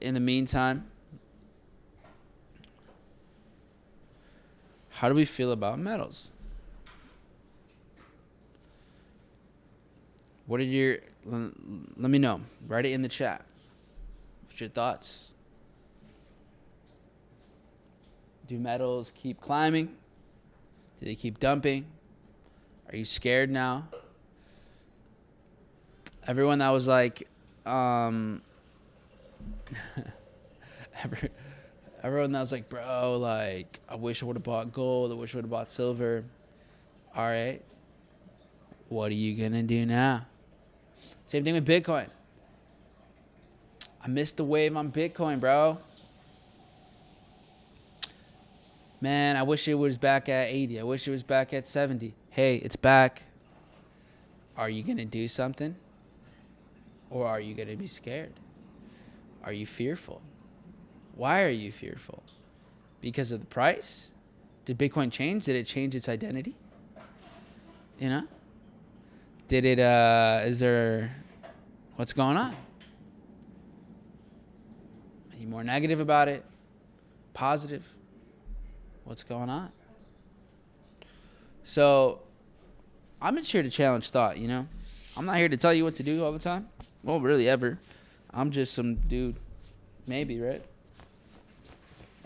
In the meantime, how do we feel about metals? What are let me know. Write it in the chat. What's your thoughts? Do metals keep climbing? Do they keep dumping? Are you scared now? Everyone that was like, everyone that was like, bro, like, I wish I would have bought gold. I wish I would have bought silver. All right. What are you going to do now? Same thing with Bitcoin. I missed the wave on Bitcoin, bro. Man, I wish it was back at 80. I wish it was back at 70. Hey, it's back. Are you going to do something? Or are you going to be scared? Are you fearful? Why are you fearful? Because of the price? Did Bitcoin change? Did it change its identity? You know? Did it, is there, what's going on? Are you more negative about it? Positive? What's going on? So, I'm just here to challenge thought, you know? I'm not here to tell you what to do all the time. Well, really, ever. I'm just some dude. Maybe, right?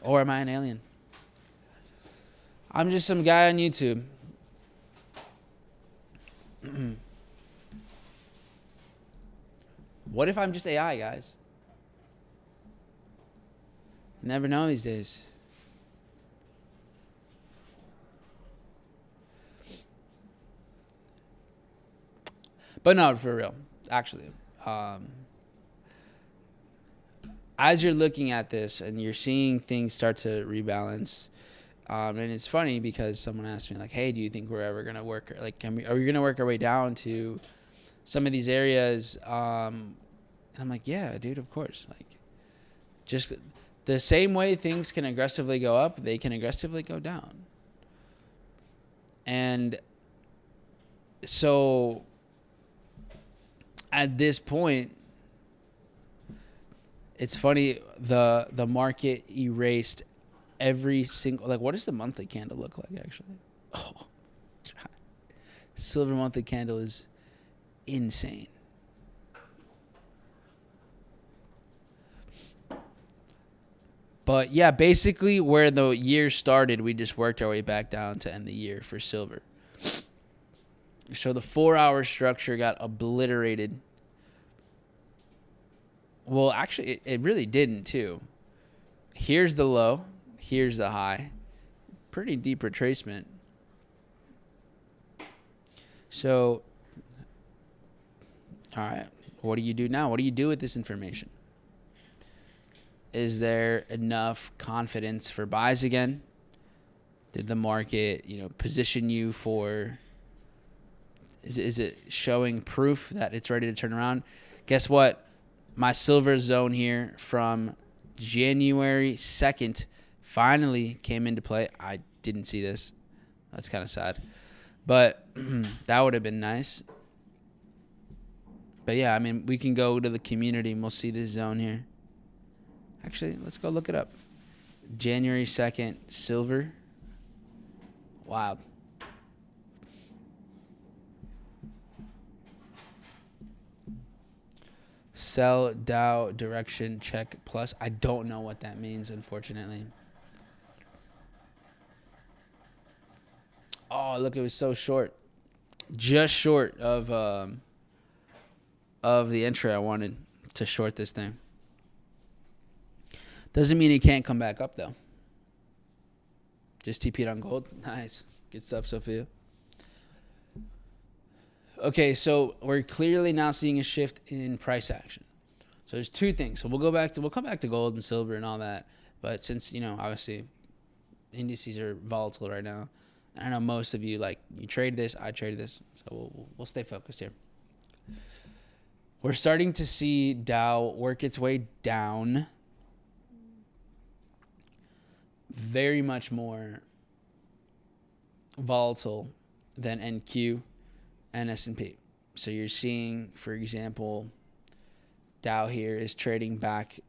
Or am I an alien? I'm just some guy on YouTube. What if I'm just AI, guys? You never know these days. But no, for real, actually. As you're looking at this and you're seeing things start to rebalance, and it's funny because someone asked me, like, hey, do you think we're ever going to work, like, are we going to work our way down to some of these areas? And I'm like, yeah, dude, of course. Like, just the same way things can aggressively go up, they can aggressively go down. And so at this point, it's funny, the market erased every single, like, what does the monthly candle look like, actually? Oh, silver monthly candle is insane. But yeah, basically where the year started, we just worked our way back down to end the year for silver. So the 4-hour structure got obliterated. Well, actually, it really didn't, too. Here's the low. Here's the high. Pretty deep retracement. So, all right, what do you do now? What do you do with this information? Is there enough confidence for buys again? Did the market, position you for... Is it showing proof that it's ready to turn around? Guess what? My silver zone here from January 2nd finally came into play. I didn't see this. That's kind of sad. But that would have been nice. But yeah, I mean, we can go to the community and we'll see this zone here. Actually, let's go look it up. January 2nd, silver. Wild. Sell Dow direction check plus. I don't know what that means, unfortunately. Oh, look, it was so short. Just short of the entry I wanted to short this thing. Doesn't mean it can't come back up, though. Just TP'd on gold. Nice. Good stuff, Sophia. Okay, so we're clearly now seeing a shift in price action. So there's two things. So we'll come back to gold and silver and all that. But since, obviously indices are volatile right now, I know most of you, like, you trade this, I trade this. So we'll stay focused here. We're starting to see Dow work its way down. Very much more volatile than NQ and S&P. So you're seeing, for example, Dow here is trading back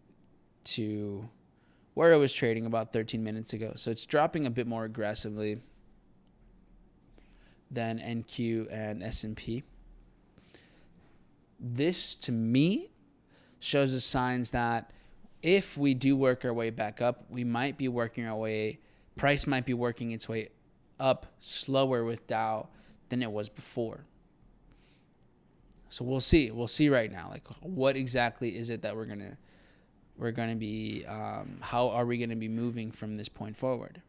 to where it was trading about 13 minutes ago. So it's dropping a bit more aggressively than NQ and S&P. This, to me, shows us signs that if we do work our way back up, we might be working our way, price might be working its way up slower with Dow than it was before. So we'll see. We'll see right now, like, what exactly is it that we're gonna be, how are we gonna be moving from this point forward?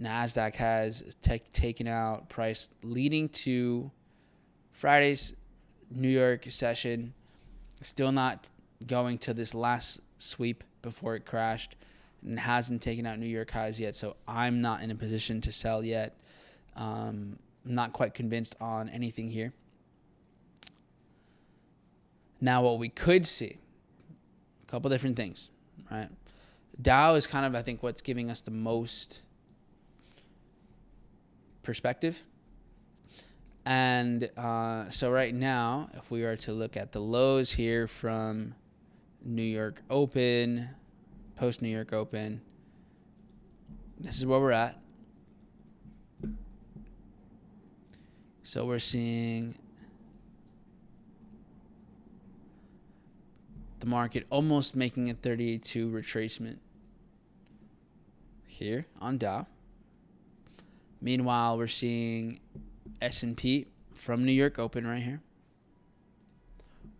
NASDAQ has taken out price leading to Friday's New York session. Still not going to this last sweep before it crashed, and hasn't taken out New York highs yet. So I'm not in a position to sell yet. I'm not quite convinced on anything here. Now, what we could see, a couple different things, right? Dow is kind of, I think, what's giving us the most perspective. And so right now, if we were to look at the lows here from New York Open, post New York Open, this is where we're at. So we're seeing the market almost making a 38.2 retracement here on Dow. Meanwhile, we're seeing S&P from New York Open right here,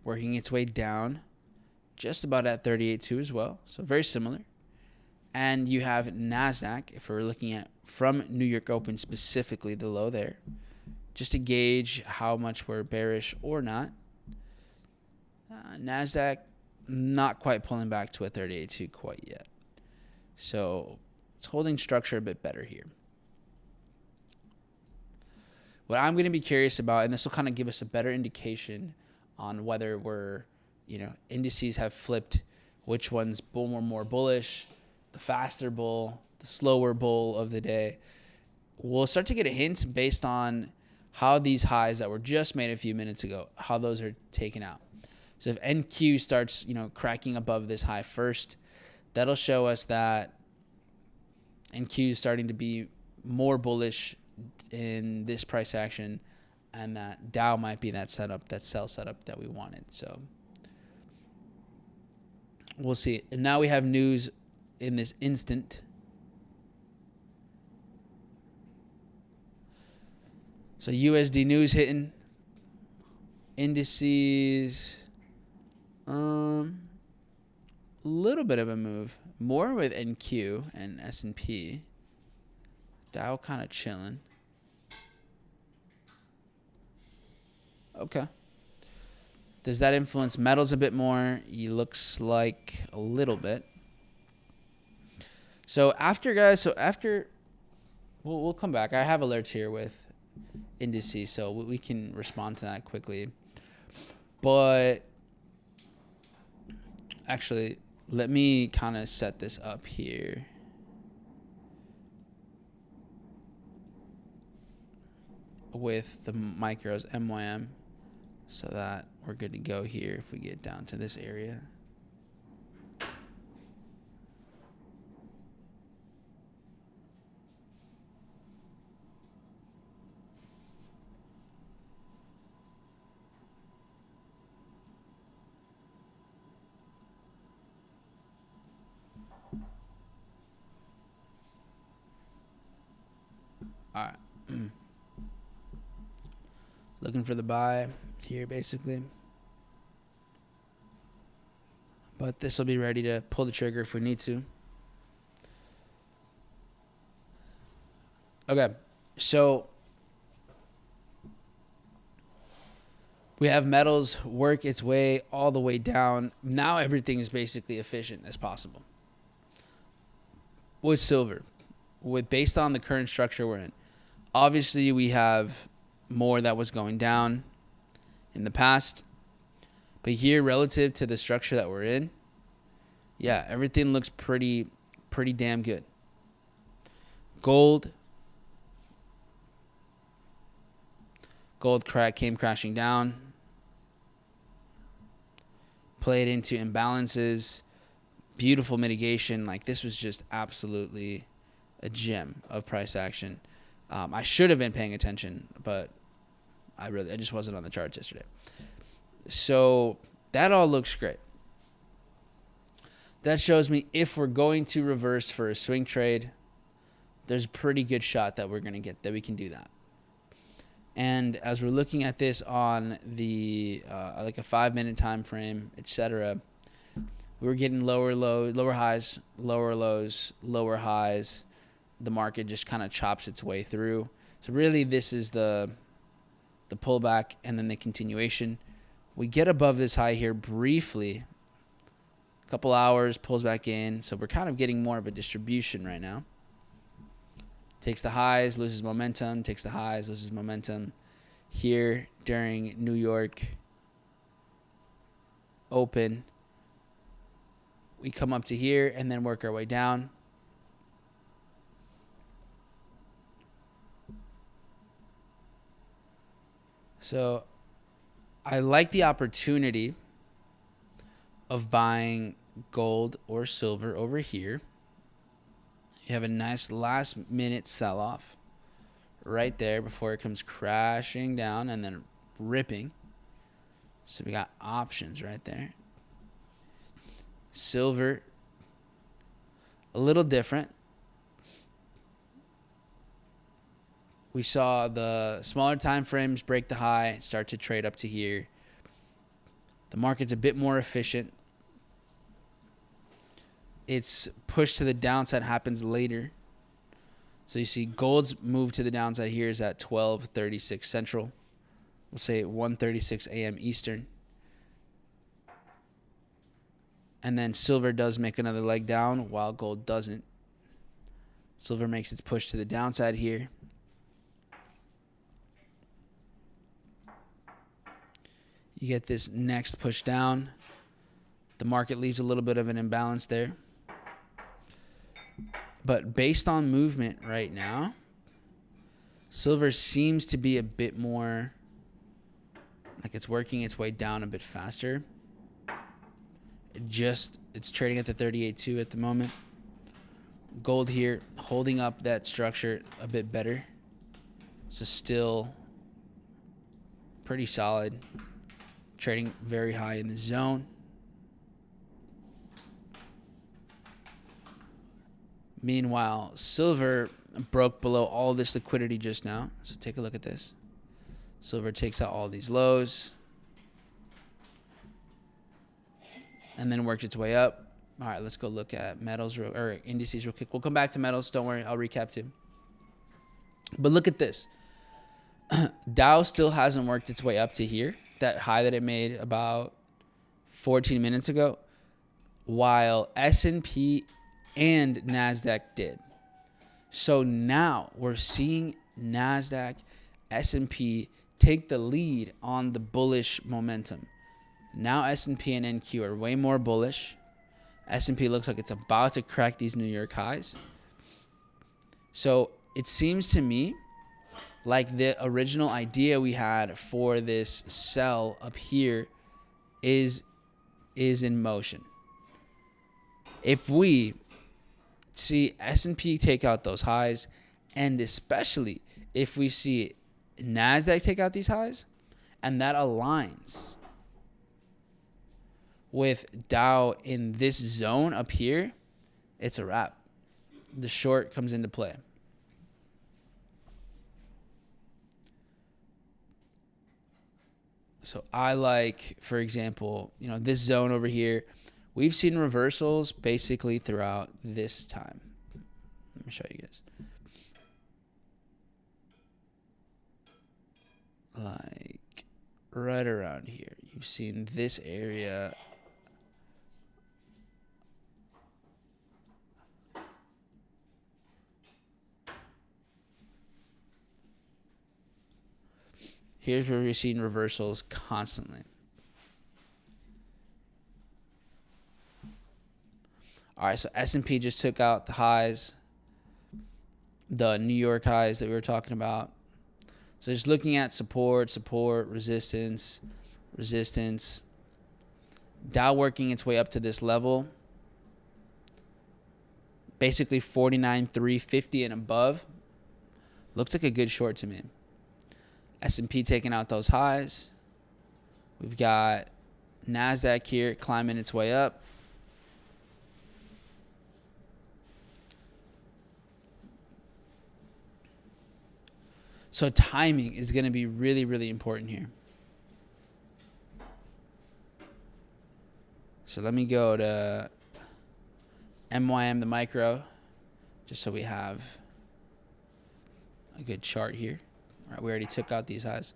working its way down just about at 38.2 as well. So very similar. And you have NASDAQ, if we're looking at from New York Open specifically, the low there, just to gauge how much we're bearish or not. NASDAQ not quite pulling back to a 38.2 quite yet. So it's holding structure a bit better here. What I'm going to be curious about, and this will kind of give us a better indication on whether we're, indices have flipped, which one's more bullish, the faster bull, the slower bull of the day. We'll start to get a hint based on how these highs that were just made a few minutes ago, how those are taken out. So if NQ starts, cracking above this high first, that'll show us that NQ is starting to be more bullish in this price action, and that Dow might be that setup, that sell setup that we wanted. So we'll see. And now we have news in this instant. So USD news hitting. Indices, a little bit of a move. More with NQ and S&P. Dow kind of chilling. Okay. Does that influence metals a bit more? It looks like a little bit. So after, guys, we'll come back. I have alerts here with indices, so we can respond to that quickly. But actually, let me kind of set this up here. With the micros MYM, so that we're good to go here if we get down to this area. All right. Looking for the buy here, basically. But this will be ready to pull the trigger if we need to. Okay, so we have metals work its way all the way down. Now everything is basically efficient as possible. With silver, based on the current structure we're in, obviously we have more that was going down in the past, but here relative to the structure that we're in, yeah, everything looks pretty damn good. Gold came crashing down, played into imbalances, beautiful mitigation. Like, this was just absolutely a gem of price action. I should have been paying attention, but I just wasn't on the charts yesterday. So that all looks great. That shows me if we're going to reverse for a swing trade, there's a pretty good shot that we're going to get that we can do that. And as we're looking at this on the like a 5-minute time frame, etc., we're getting lower lows, lower highs, lower lows, lower highs. the market just kind of chops its way through. So really this is the pullback and then the continuation. We get above this high here briefly. A couple hours, pulls back in. So we're kind of getting more of a distribution right now. Takes the highs, loses momentum, takes the highs, loses momentum. Here during New York open, we come up to here and then work our way down. So I like the opportunity of buying gold or silver over here. You have a nice last minute sell-off right there before it comes crashing down and then ripping. So we got options right there. Silver, a little different. We saw the smaller time frames break the high, start to trade up to here. The market's a bit more efficient. Its push to the downside happens later. So you see gold's move to the downside here is at 12:36 Central. We'll say 1:36 a.m. Eastern. And then silver does make another leg down while gold doesn't. Silver makes its push to the downside here. You get this next push down. The market leaves a little bit of an imbalance there. But based on movement right now, silver seems to be a bit more like it's working its way down a bit faster. It's trading at the 38.2 at the moment. Gold here holding up that structure a bit better. So still pretty solid. Trading very high in the zone. Meanwhile, silver broke below all this liquidity just now. So take a look at this. Silver takes out all these lows. And then worked its way up. All right, let's go look at metals or indices real quick. We'll come back to metals. Don't worry, I'll recap too. But look at this. Dow still hasn't worked its way up to here, that high that it made about 14 minutes ago, while S&P and NASDAQ did. So now we're seeing NASDAQ, S&P take the lead on the bullish momentum. Now S&P and NQ are way more bullish. S&P looks like it's about to crack these New York highs. So it seems to me like the original idea we had for this sell up here is in motion. If we see S&P take out those highs, and especially if we see NASDAQ take out these highs, and that aligns with Dow in this zone up here, it's a wrap. The short comes into play. So I like, for example, this zone over here, we've seen reversals basically throughout this time. Let me show you guys. Like right around here, you've seen this area. Here's where we're seeing reversals constantly. All right, so S&P just took out the highs, the New York highs that we were talking about. So just looking at support, resistance. Dow working its way up to this level. Basically 49,350 and above. Looks like a good short to me. S&P taking out those highs. We've got NASDAQ here climbing its way up. So timing is going to be really, really important here. So let me go to MYM, the micro, just so we have a good chart here. All right, we already took out these highs.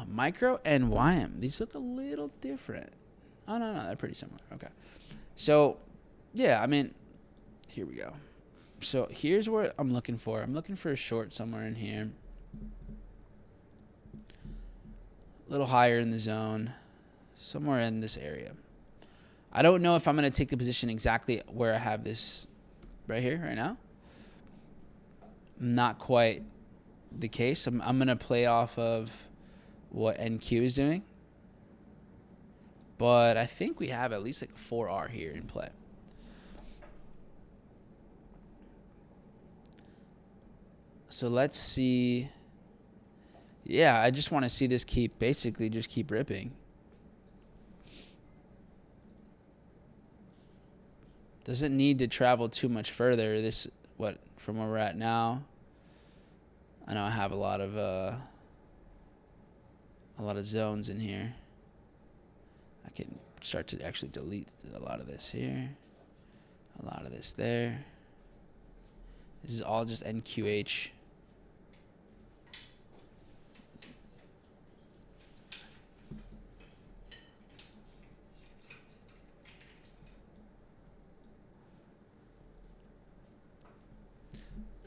Micro and YM. These look a little different. Oh, no, they're pretty similar. Okay. So, yeah, I mean, here we go. So here's what I'm looking for. I'm looking for a short somewhere in here. A little higher in the zone. Somewhere in this area. I don't know if I'm going to take the position exactly where I have this right here, right now. Not quite the case. I'm going to play off of what NQ is doing. But I think we have at least like a 4R here in play. So let's see. Yeah, I just want to see this basically just keep ripping. Doesn't need to travel too much further. From where we're at now. I know I have a lot of zones in here. I can start to actually delete a lot of this here. A lot of this there. This is all just NQH.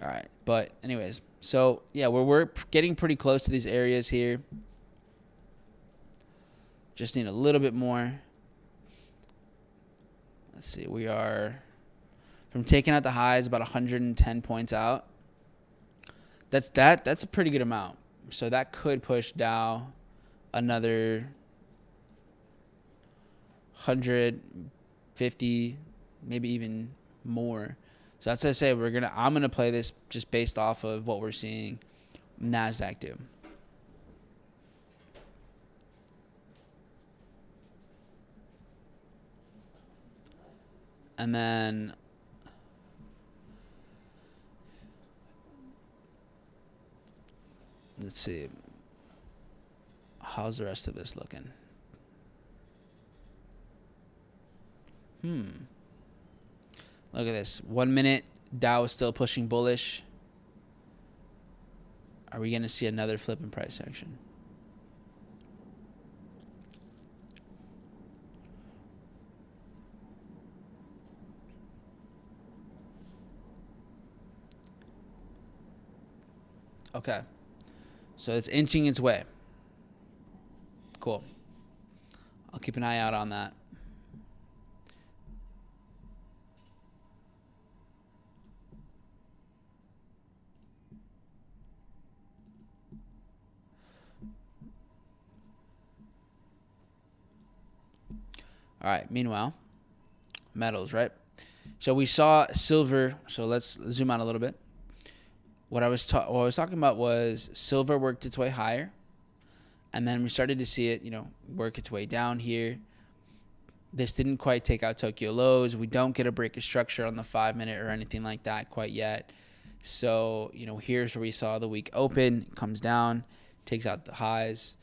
All right, but anyways, so yeah, we're getting pretty close to these areas here. Just need a little bit more. Let's see, we are from taking out the highs about 110 points out. That's a pretty good amount. So that could push Dow another 150, maybe even more. So that's what I say. I'm gonna play this just based off of what we're seeing NASDAQ do. And then let's see. How's the rest of this looking? Look at this. 1 minute, Dow is still pushing bullish. Are we going to see another flip in price action? Okay. So it's inching its way. Cool. I'll keep an eye out on that. All right. Meanwhile, metals, right? So we saw silver. So let's zoom out a little bit. What I was talking about was silver worked its way higher, and then we started to see it, work its way down here. This didn't quite take out Tokyo lows. We don't get a break of structure on the 5 minute or anything like that quite yet. So, here's where we saw the week open, comes down, takes out the highs.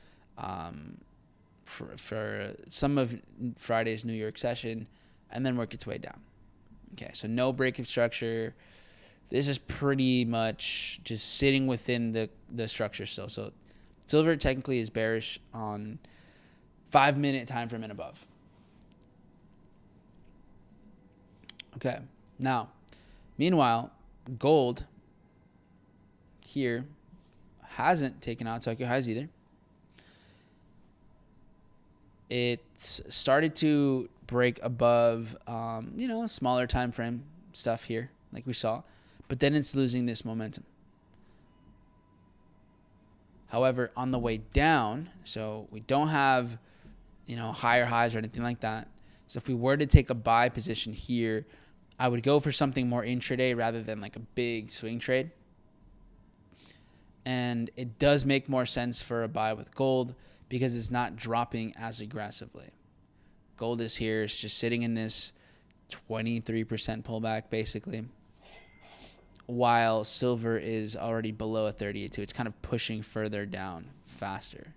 For some of Friday's New York session, and then work its way down. Okay, so no break of structure. This is pretty much just sitting within the structure still. So silver technically is bearish on 5 minute time frame and above. Okay, now, meanwhile, gold here hasn't taken out Tokyo highs either. It's started to break above, smaller time frame stuff here, like we saw, but then it's losing this momentum. However, on the way down, so we don't have, higher highs or anything like that. So if we were to take a buy position here, I would go for something more intraday rather than like a big swing trade. And it does make more sense for a buy with gold, because it's not dropping as aggressively. Gold is here. It's just sitting in this 23% pullback, basically, while silver is already below a 38.2. It's kind of pushing further down faster.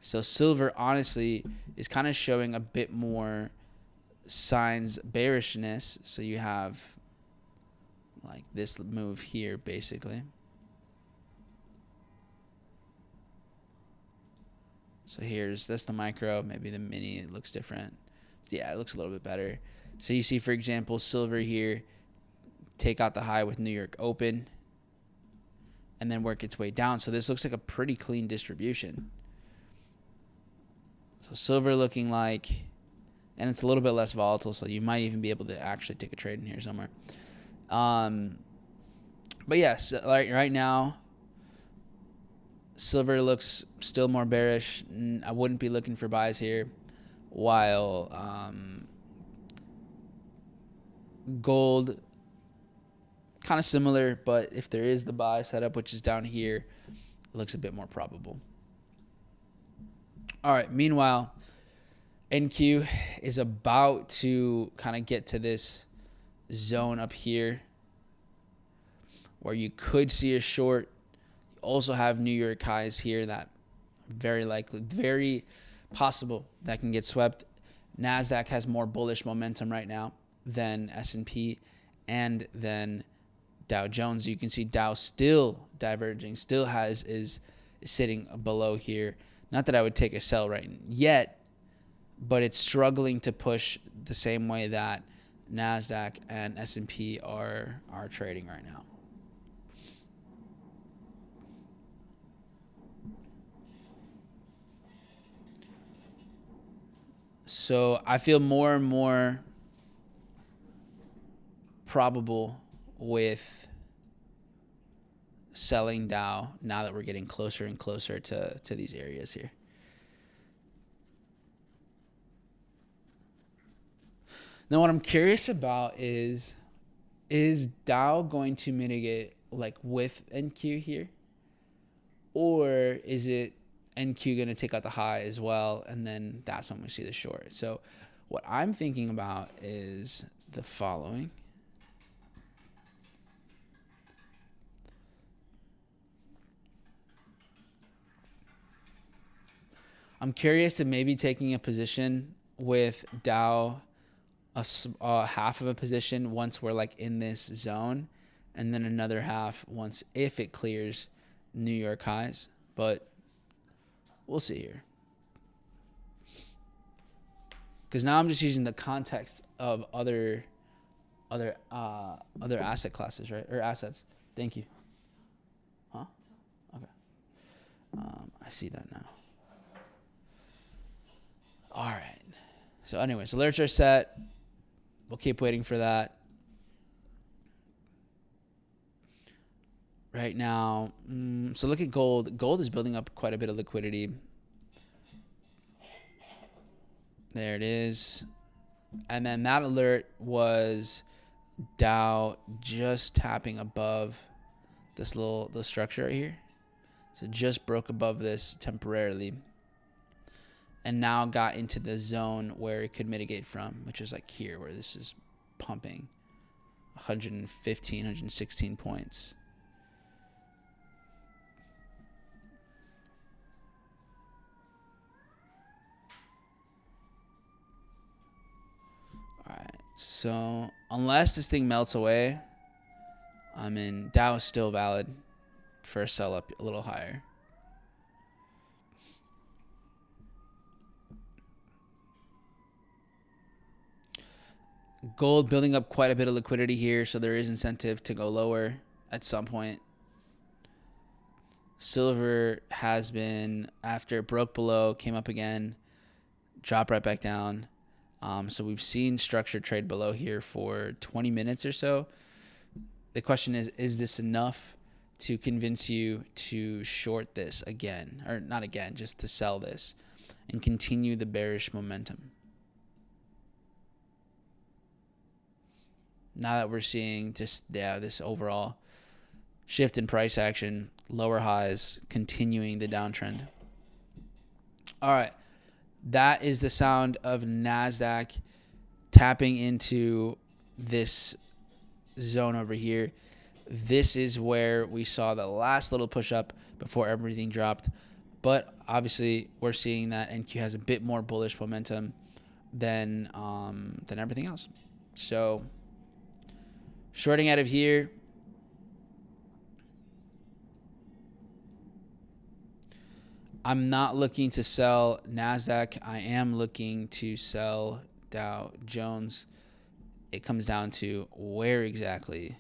So silver, honestly, is kind of showing a bit more signs bearishness. So you have like this move here, basically. So that's the micro. Maybe the mini, it looks different. Yeah, it looks a little bit better. So you see, for example, silver here, take out the high with New York open and then work its way down. So this looks like a pretty clean distribution. So silver looking like, and it's a little bit less volatile, so you might even be able to actually take a trade in here somewhere. But yes, right now, silver looks still more bearish. I wouldn't be looking for buys here, while gold kind of similar, but if there is the buy setup, which is down here, it looks a bit more probable. All right, meanwhile, NQ is about to kind of get to this zone up here where you could see a short. You also have New York highs here that very possible that can get swept. NASDAQ has more bullish momentum right now than S&P and then Dow Jones. You can see Dow still diverging, is sitting below here. Not that I would take a sell right yet, but it's struggling to push the same way that NASDAQ and S&P are trading right now. So I feel more and more probable with selling Dow now that we're getting closer and closer to these areas here. Now, what I'm curious about is Dow going to mitigate like with NQ here? Or is it NQ going to take out the high as well, and then that's when we see the short? So what I'm thinking about is the following. I'm curious to maybe taking a position with Dow, half of a position once we're like in this zone, and then another half once if it clears New York highs. But we'll see here, because now I'm just using the context of other asset classes, right? Or assets. Thank you. Huh? Okay. I see that now. All right. So anyways, alerts are set. We'll keep waiting for that. Right now, so look at gold. Gold is building up quite a bit of liquidity. There it is. And then that alert was Dow just tapping above this the structure right here. So just broke above this temporarily. And now got into the zone where it could mitigate from, which is like here, where this is pumping 115, 116 points. All right, so unless this thing melts away, Dow is still valid for a sell up a little higher. Gold building up quite a bit of liquidity here, so there is incentive to go lower at some point. Silver has been, after it broke below, came up again, dropped right back down. So we've seen structured trade below here for 20 minutes or so. The question is this enough to convince you to short this again? Or not again, just to sell this and continue the bearish momentum? Now that we're seeing just this overall shift in price action, lower highs, continuing the downtrend. All right, that is the sound of NASDAQ tapping into this zone over here. This is where we saw the last little push up before everything dropped. But obviously, we're seeing that NQ has a bit more bullish momentum than everything else. So shorting out of here. I'm not looking to sell NASDAQ. I am looking to sell Dow Jones. It comes down to where exactly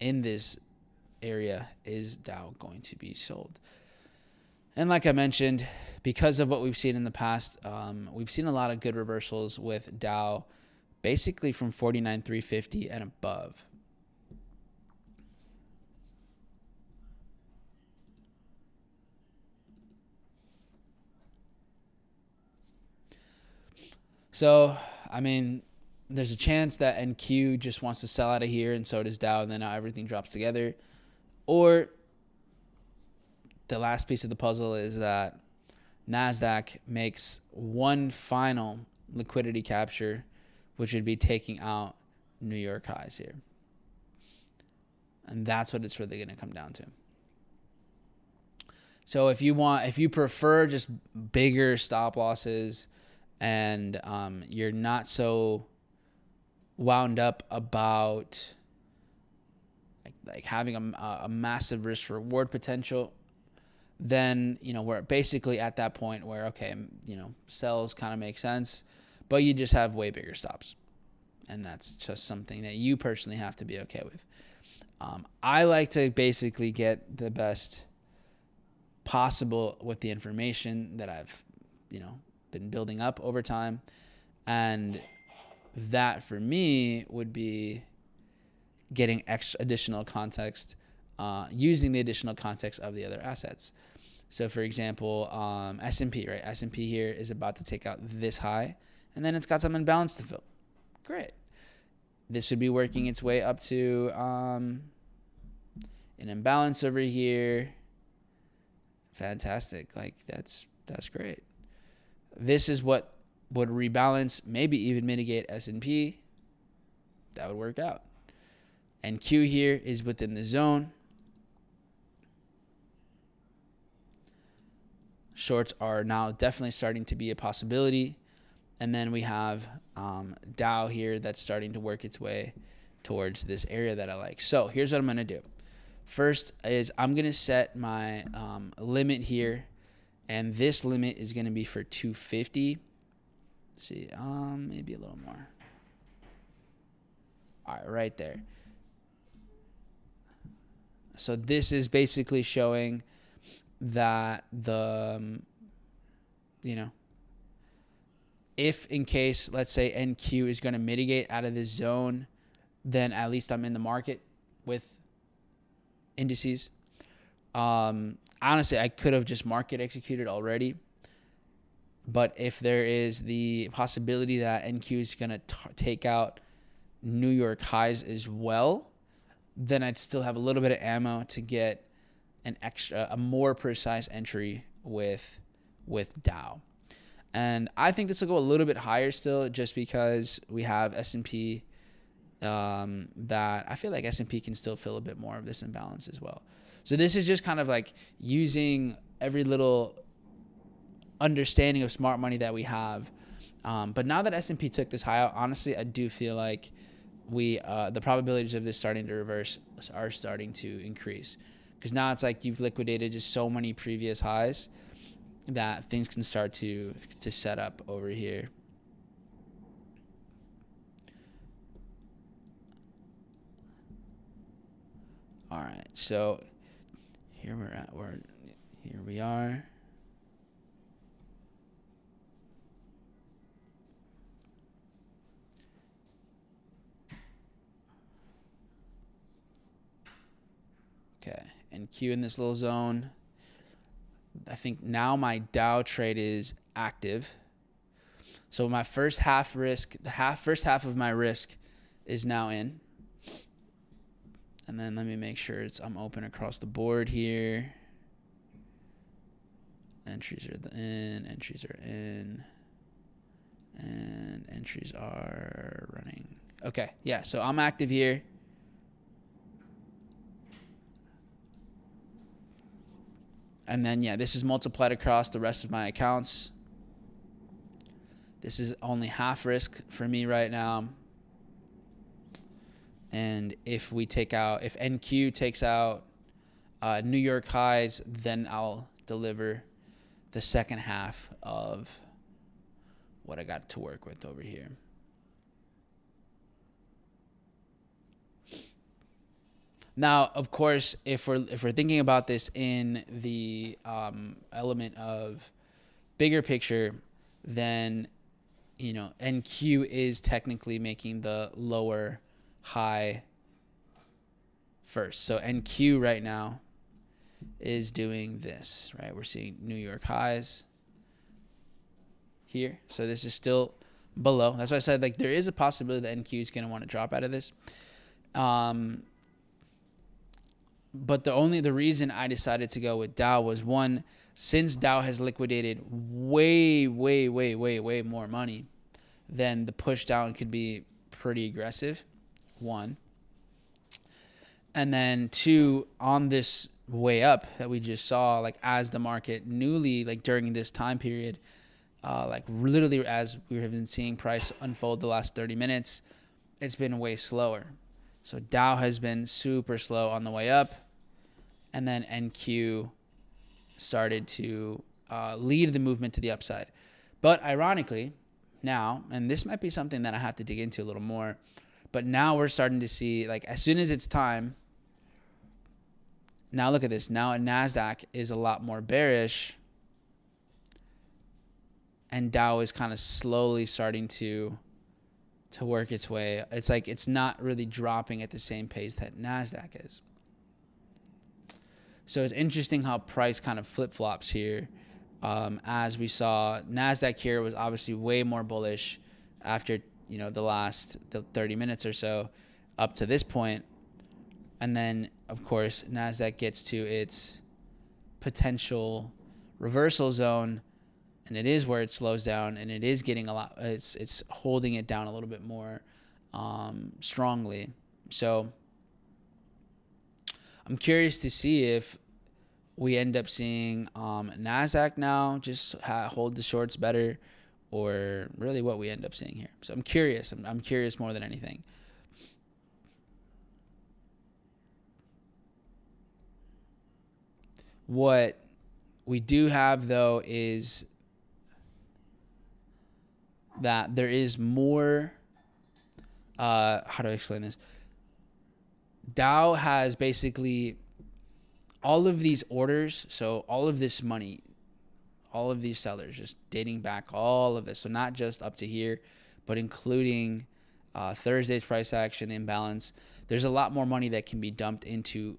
in this area is Dow going to be sold. And like I mentioned, because of what we've seen in the past, we've seen a lot of good reversals with Dow basically from 49,350 and above. So, I mean, there's a chance that NQ just wants to sell out of here, and so does Dow, and then now everything drops together. Or the last piece of the puzzle is that NASDAQ makes one final liquidity capture, which would be taking out New York highs here. And that's what it's really going to come down to. So if you prefer just bigger stop losses and you're not so wound up about like having a massive risk reward potential, then, we're basically at that point where, okay, sells kind of make sense, but you just have way bigger stops. And that's just something that you personally have to be okay with. I like to basically get the best possible with the information that I've, been building up over time. And that for me would be getting additional context, using the additional context of the other assets. So for example, S&P, right? S&P here is about to take out this high, and then it's got some imbalance to fill. Great. This would be working its way up to an imbalance over here. Fantastic. Like that's great. This is what would rebalance, maybe even mitigate S&P. That would work out. And Q here is within the zone. Shorts are now definitely starting to be a possibility. And then we have Dow here that's starting to work its way towards this area that I like. So here's what I'm going to do. First is I'm going to set my limit here. And this limit is going to be for 250. Let's see, maybe a little more. All right, right there. So this is basically showing that if in case, let's say NQ is going to mitigate out of this zone, then at least I'm in the market with indices. Honestly, I could have just market executed already. But if there is the possibility that NQ is going to take out New York highs as well, then I'd still have a little bit of ammo to get a more precise entry with Dow. And I think this will go a little bit higher still, just because we have S&P that I feel like S&P can still fill a bit more of this imbalance as well. So this is just kind of like using every little understanding of smart money that we have. But now that S&P took this high out, honestly, I do feel like the probabilities of this starting to reverse are starting to increase. Because now it's like you've liquidated just so many previous highs that things can start to set up over here. All right, so here here we are. Okay, and Q in this little zone. I think now my Dow trade is active. So my first half risk, first half of my risk is now in. And then let me make sure I'm open across the board here. Entries are in, entries are in, and entries are running. Okay, yeah, so I'm active here. And then, yeah, this is multiplied across the rest of my accounts. This is only half risk for me right now. And if NQ takes out New York highs, then I'll deliver the second half of what I got to work with over here. Now, of course, if we're thinking about this in the element of bigger picture, then NQ is technically making the lower high first. So NQ right now is doing this, right? We're seeing New York highs here. So this is still below. That's why I said, like, there is a possibility that NQ is going to want to drop out of this. But the reason I decided to go with Dow was, one, since Dow has liquidated way more money, then the push down could be pretty aggressive, one. And then two, on this way up that we just saw, like, as the market newly, like, during this time period, like, literally as we have been seeing price unfold the last 30 minutes, it's been way slower. So Dow has been super slow on the way up, and then NQ started to lead the movement to the upside. But ironically, now, and this might be something that I have to dig into a little more, but now we're starting to see, like, as soon as it's time, now look at this. Now NASDAQ is a lot more bearish, and Dow is kind of slowly starting to work its way. It's like it's not really dropping at the same pace that NASDAQ is. So it's interesting how price kind of flip-flops here. As we saw, NASDAQ here was obviously way more bullish after, the 30 minutes or so up to this point. And then, of course, NASDAQ gets to its potential reversal zone, and it is where it slows down, and it is getting it's holding it down a little bit more strongly. So I'm curious to see if we end up seeing NASDAQ now just hold the shorts better, or really what we end up seeing here. So I'm curious. I'm curious more than anything. What we do have, though, is that there is more. How do I explain this? Dow has basically all of these orders, so all of this money, all of these sellers, just dating back all of this. So not just up to here, but including Thursday's price action, the imbalance. There's a lot more money that can be dumped into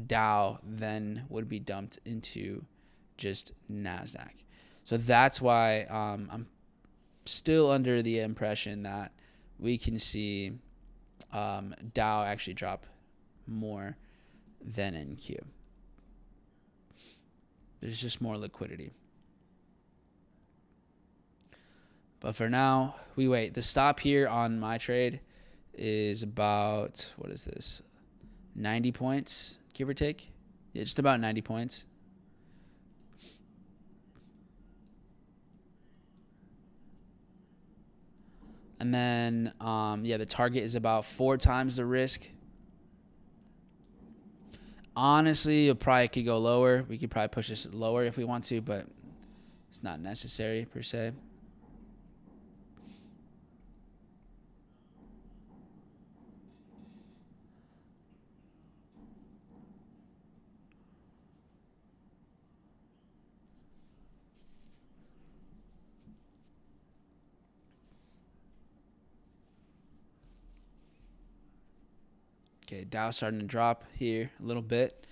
Dow than would be dumped into just NASDAQ. So that's why I'm still under the impression that we can see Dow actually drop more than NQ. There's just more liquidity. But for now, we wait. The stop here on my trade is about, what is this, 90 points, give or take? Yeah, just about 90 points. And then, the target is about 4 times the risk. Honestly, it probably could go lower. We could probably push this lower if we want to, but it's not necessary per se. Okay, Dow starting to drop here a little bit.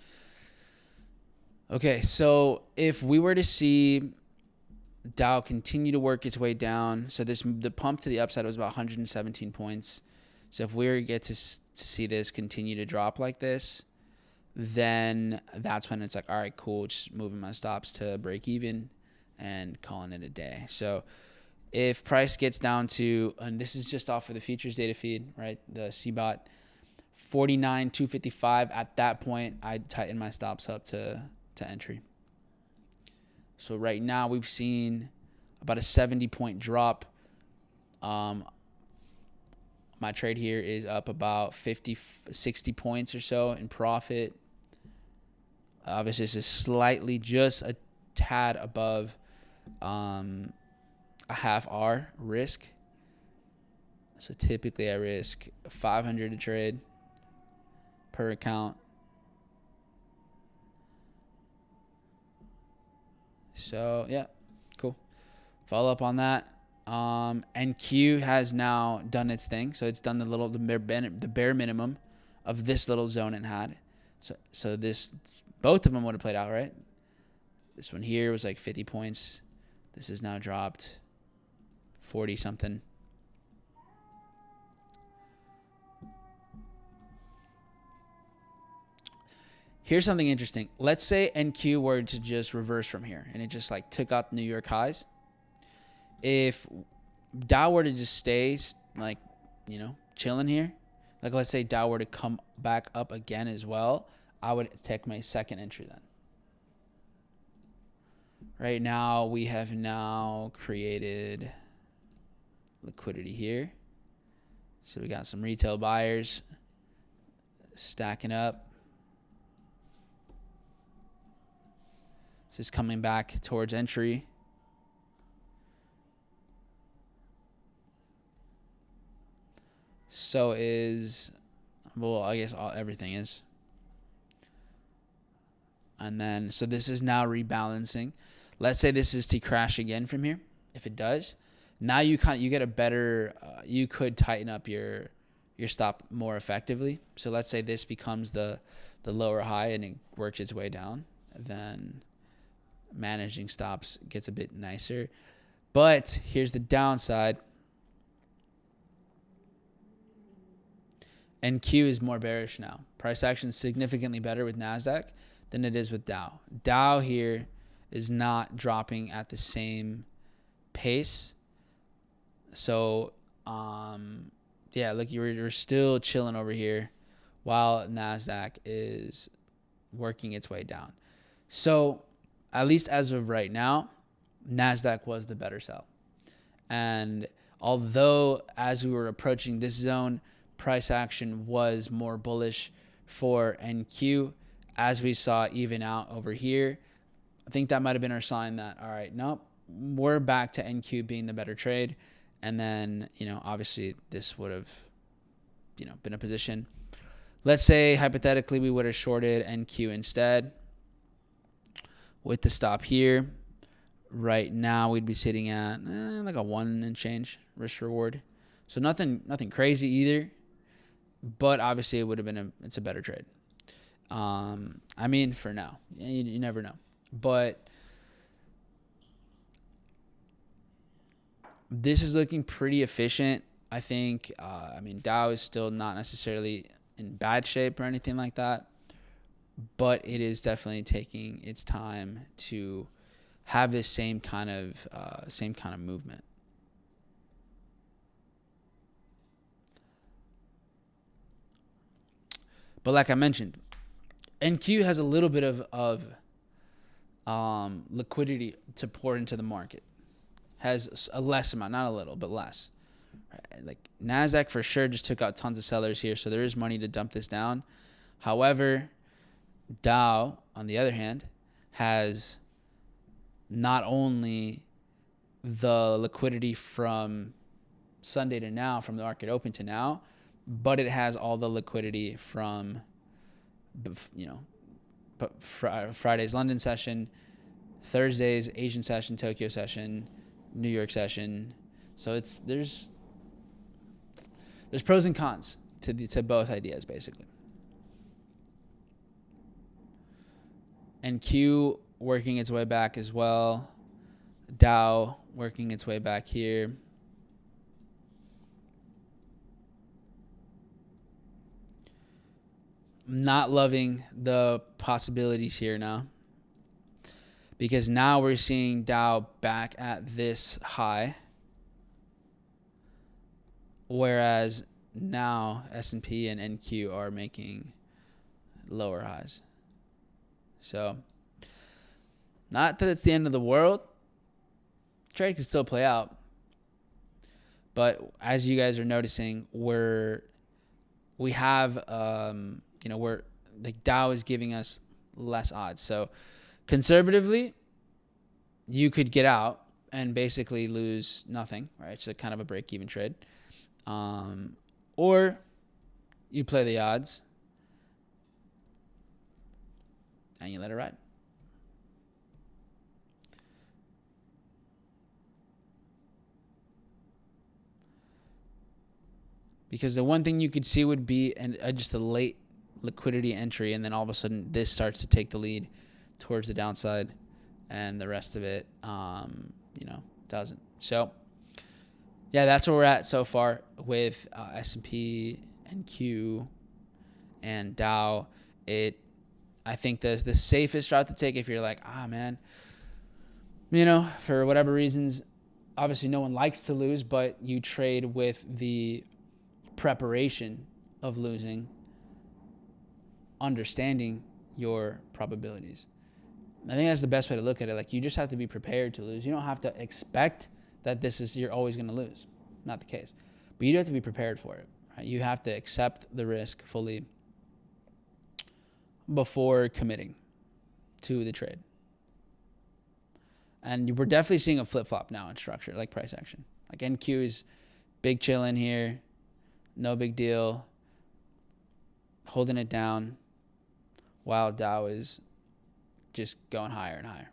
Okay, so if we were to see Dow continue to work its way down, so the pump to the upside was about 117 points. So if we were to get to see this continue to drop like this, then that's when it's like, all right, cool, just moving my stops to break even and calling it a day. So if price gets down to, and this is just off of the futures data feed, right, the CBOT, 49,255, at that point, I'd tighten my stops up to entry. So right now we've seen about a 70-point drop. My trade here is up about 60 points or so in profit. Obviously, this is slightly just a tad above a half R risk. So typically I risk 500 to trade per account. So yeah, cool. Follow up on that. NQ has now done its thing. So it's done the bare minimum of this little zone it had. So this, both of them would have played out, right? This one here was like 50 points. This is now dropped 40 something. Here's something interesting. Let's say NQ were to just reverse from here and it just like took out New York highs. If Dow were to just stay like, you know, chilling here, like let's say Dow were to come back up again as well, I would take my second entry then. Right now, we have now created liquidity here. So we got some retail buyers stacking up. This is coming back towards entry. So is, well, I guess everything is. And then, so this is now rebalancing. Let's say this is to crash again from here. If it does, now you get a better, you could tighten up your stop more effectively. So let's say this becomes the lower high and it works its way down. Then managing stops gets a bit nicer. But here's the downside. NQ is more bearish now. Price action is significantly better with NASDAQ than it is with Dow. Dow here is not dropping at the same pace. So, yeah, look, you're still chilling over here while NASDAQ is working its way down. So, at least as of right now, NASDAQ was the better sell. And although as we were approaching this zone, price action was more bullish for NQ, as we saw even out over here, I think that might have been our sign that, all right, nope, we're back to NQ being the better trade. And then, you know, obviously this would have, you know, been a position. Let's say hypothetically we would have shorted NQ instead with the stop here. Right now we'd be sitting at like a 1 and change risk reward. So nothing crazy either, but obviously it would have been it's a better trade. I mean, for now, you never know. But this is looking pretty efficient. I think, I mean, Dow is still not necessarily in bad shape or anything like that, but it is definitely taking its time to have this same kind of movement. But like I mentioned, NQ has a little bit of liquidity to pour into the market. Has a less amount, not a little, but less. Right? Like NASDAQ for sure just took out tons of sellers here, so there is money to dump this down. However, Dow, on the other hand, has not only the liquidity from Sunday to now, from the market open to now, but it has all the liquidity from, you know, Friday's London session, Thursday's Asian session, Tokyo session, New York session. So there's pros and cons to both ideas basically. NQ working its way back as well. Dow working its way back here. Not loving the possibilities here now, because now we're seeing Dow back at this high, whereas now S&P and NQ are making lower highs. So, not that it's the end of the world. Trade could still play out, but as you guys are noticing, we have, you know, we're like Dow is giving us less odds. So conservatively, you could get out and basically lose nothing, right? It's a kind of a break-even trade. Or you play the odds and you let it ride. Because the one thing you could see would be just a late liquidity entry, and then all of a sudden this starts to take the lead towards the downside, and the rest of it, doesn't. So, yeah, that's where we're at so far with S&P, NQ, and Dow. I think the safest route to take if you're like, man, for whatever reasons, obviously no one likes to lose, but you trade with the preparation of losing, understanding your probabilities. I think that's the best way to look at it. Like, you just have to be prepared to lose. You don't have to expect that you're always going to lose. Not the case. But you do have to be prepared for it. Right? You have to accept the risk fully before committing to the trade. And we're definitely seeing a flip-flop now in structure, like price action. Like NQ is big chill in here. No big deal. Holding it down while Dow is just going higher and higher.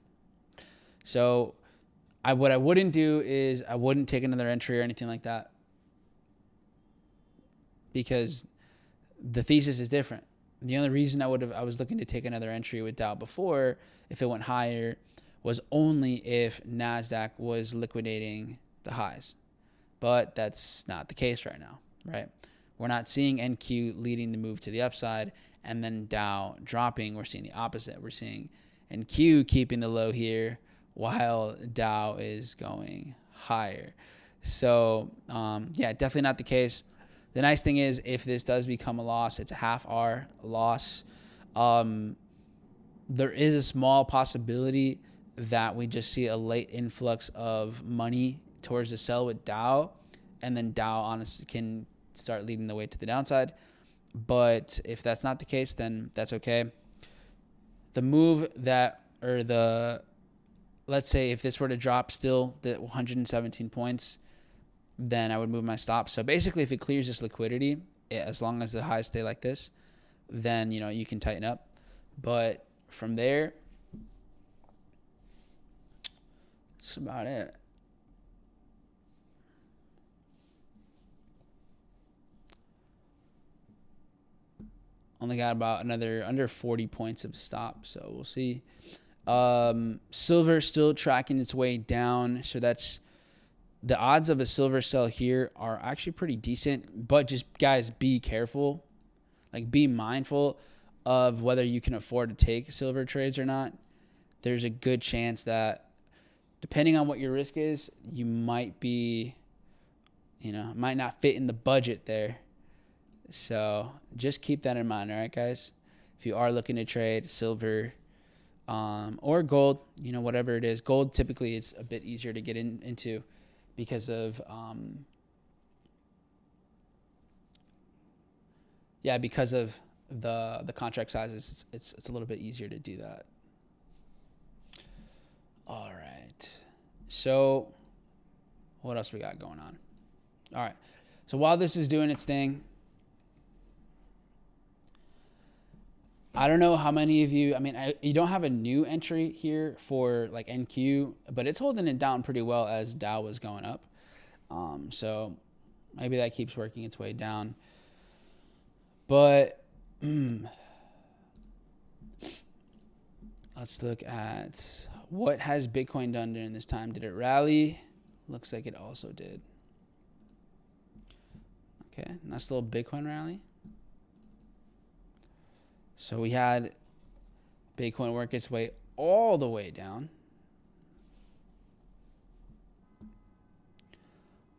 So what I wouldn't do is I wouldn't take another entry or anything like that, because the thesis is different. The only reason I was looking to take another entry with Dow before, if it went higher, was only if NASDAQ was liquidating the highs. But that's not the case right now, right? We're not seeing NQ leading the move to the upside and then Dow dropping. We're seeing the opposite. We're seeing NQ keeping the low here while Dow is going higher. So, definitely not the case. The nice thing is, if this does become a loss, it's a half R loss. There is a small possibility that we just see a late influx of money towards the sell with Dow, and then Dow honestly can start leading the way to the downside. But if that's not the case, then that's okay. The move let's say if this were to drop still the 117 points, then I would move my stop. So basically, if it clears this liquidity, as long as the highs stay like this, then you can tighten up. But from there, that's about it. Only got about under 40 points of stop, so we'll see. Silver still tracking its way down, so that's the odds of a silver sell here are actually pretty decent. But just, guys, be careful. Like, be mindful of whether you can afford to take silver trades or not. There's a good chance that, depending on what your risk is, you might be, might not fit in the budget there. So just keep that in mind, all right, guys? If you are looking to trade silver or gold, whatever it is. Gold, typically, it's a bit easier to get into because of because of the contract sizes. It's a little bit easier to do that. All right. So what else we got going on? All right. So while this is doing its thing, I don't know how many of you, you don't have a new entry here for like NQ, but it's holding it down pretty well as Dow was going up. So maybe that keeps working its way down. But let's look at what has Bitcoin done during this time. Did it rally? Looks like it also did. Okay, nice little Bitcoin rally. So we had Bitcoin work its way all the way down.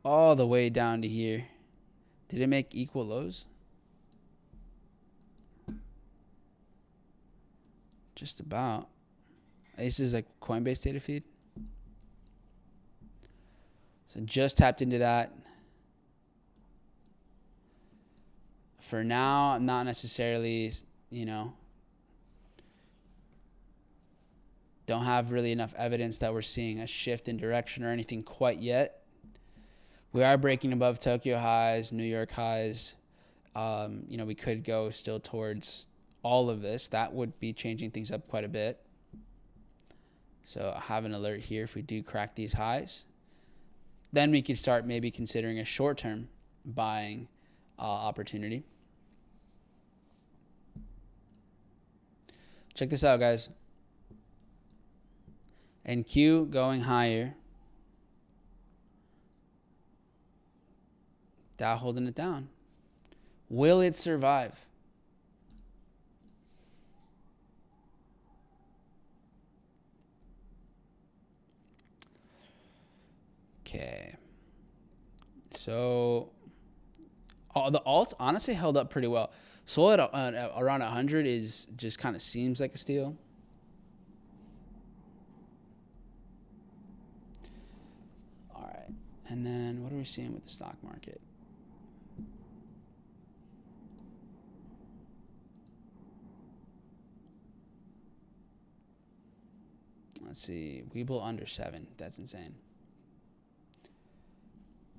All the way down to here. Did it make equal lows? Just about. This is like Coinbase data feed. So just tapped into that. For now, I'm not necessarily, Don't have really enough evidence that we're seeing a shift in direction or anything quite yet. We are breaking above Tokyo highs, New York highs. We could go still towards all of this. That would be changing things up quite a bit. So I have an alert here if we do crack these highs. Then we could start maybe considering a short-term buying opportunity. Check this out, guys. NQ going higher. Dow holding it down. Will it survive? Okay. So the alts honestly held up pretty well. Sol at around 100 is just kind of seems like a steal. All right. And then what are we seeing with the stock market? Let's see. Webull under 7. That's insane.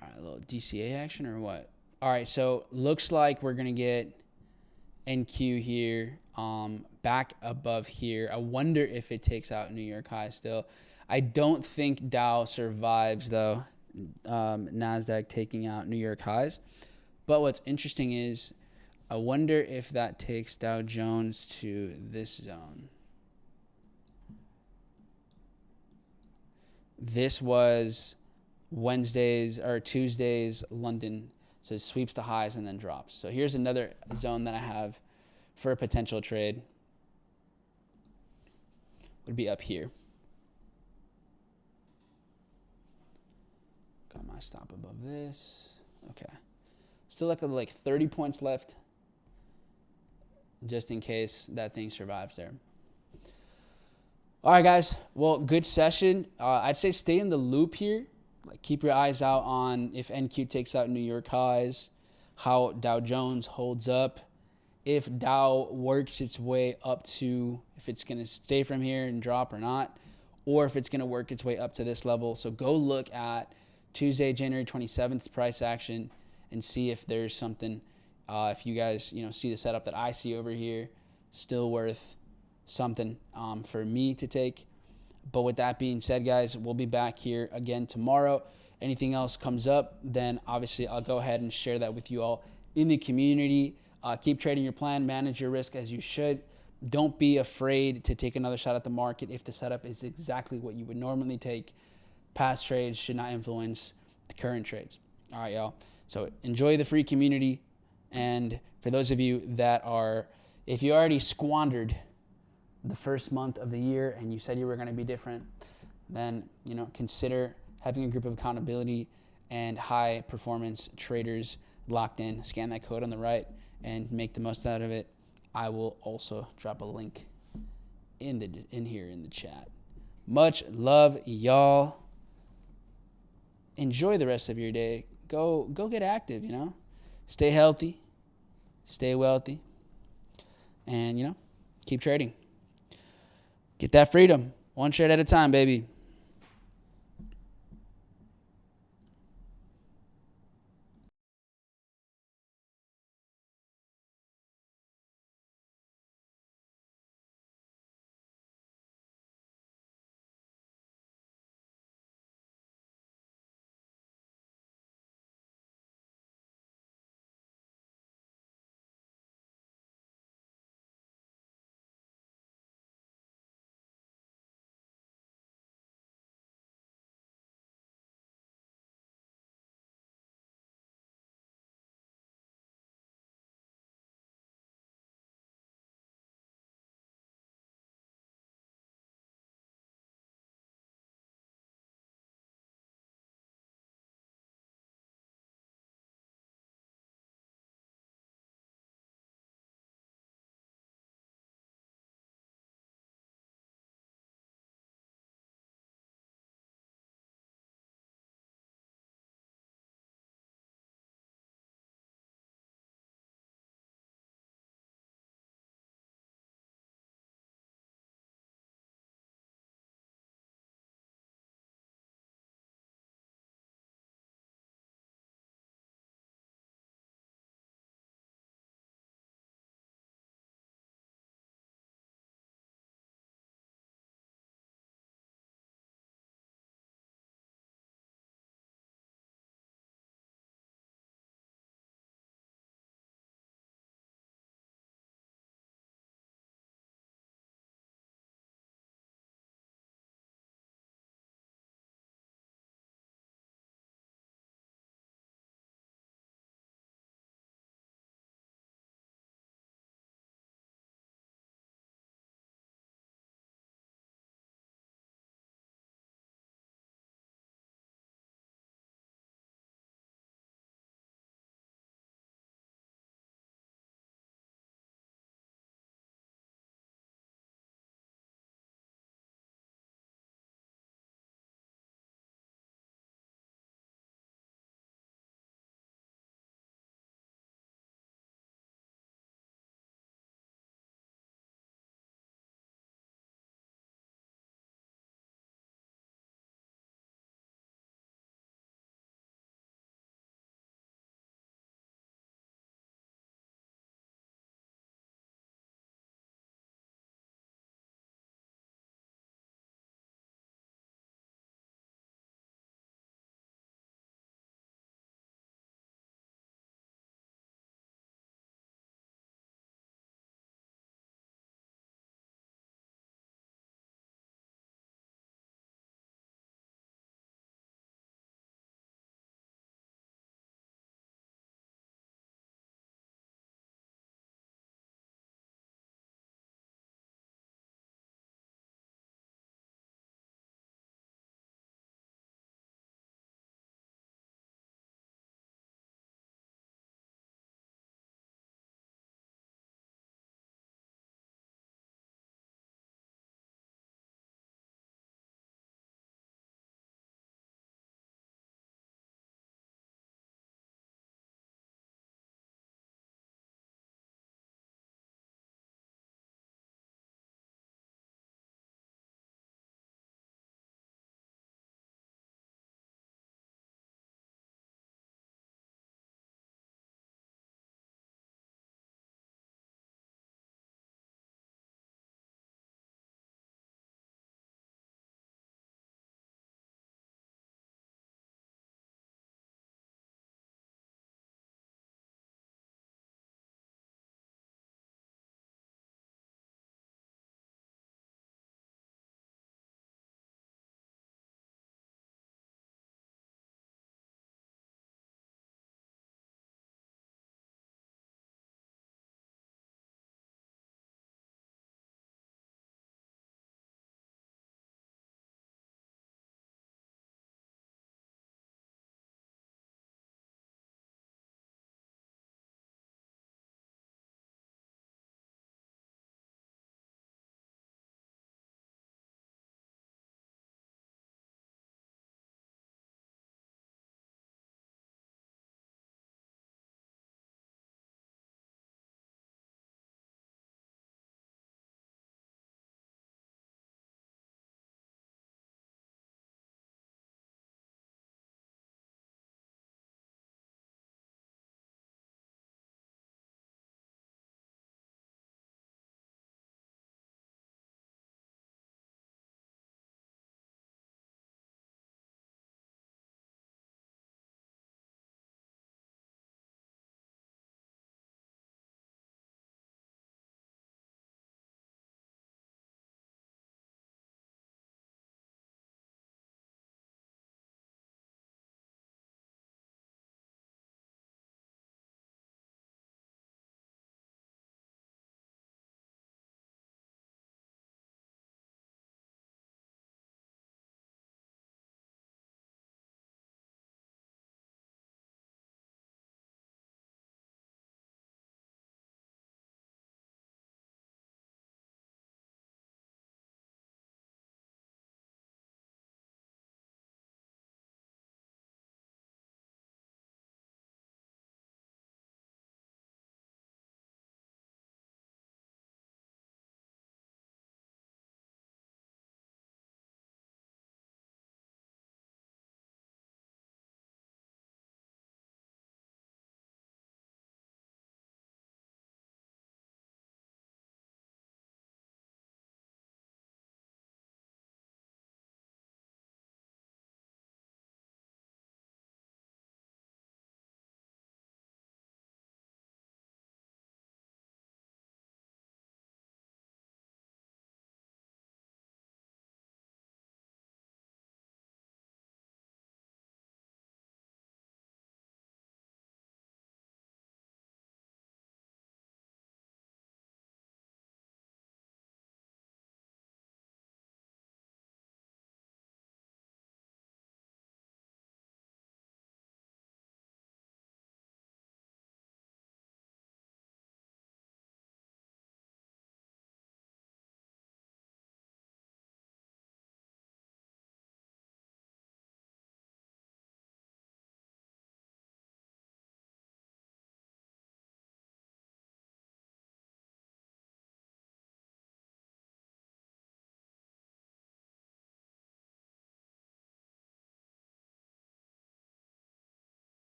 All right, a little DCA action or what? All right, so looks like we're going to get NQ here, back above here. I wonder if it takes out New York high still. I don't think Dow survives, though, NASDAQ taking out New York highs. But what's interesting is I wonder if that takes Dow Jones to this zone. This was Wednesday's or Tuesday's London. So it sweeps the highs and then drops. So here's another zone that I have for a potential trade. Would be up here. Got my stop above this. Okay. Still like 30 points left. Just in case that thing survives there. All right, guys. Well, good session. I'd say stay in the loop here. Like, keep your eyes out on if NQ takes out New York highs, how Dow Jones holds up, if Dow works its way up to, if it's going to stay from here and drop or not, or if it's going to work its way up to this level. So go look at Tuesday, January 27th price action and see if there's something, if you guys, see the setup that I see over here, still worth something for me to take. But with that being said, guys, we'll be back here again tomorrow. Anything else comes up, then obviously I'll go ahead and share that with you all in the community. Keep trading your plan, manage your risk as you should. Don't be afraid to take another shot at the market if the setup is exactly what you would normally take. Past trades should not influence the current trades. All right, y'all. So enjoy the free community. And for those of you that are, if you already squandered the first month of the year and you said you were going to be different, then consider having a group of accountability and high performance traders locked in. Scan that code on the right and make the most out of it. I will also drop a link in here in the chat. Much love, y'all. Enjoy the rest of your day. Go get active, Stay healthy, stay wealthy, and keep trading. Get that freedom. One trade at a time, baby.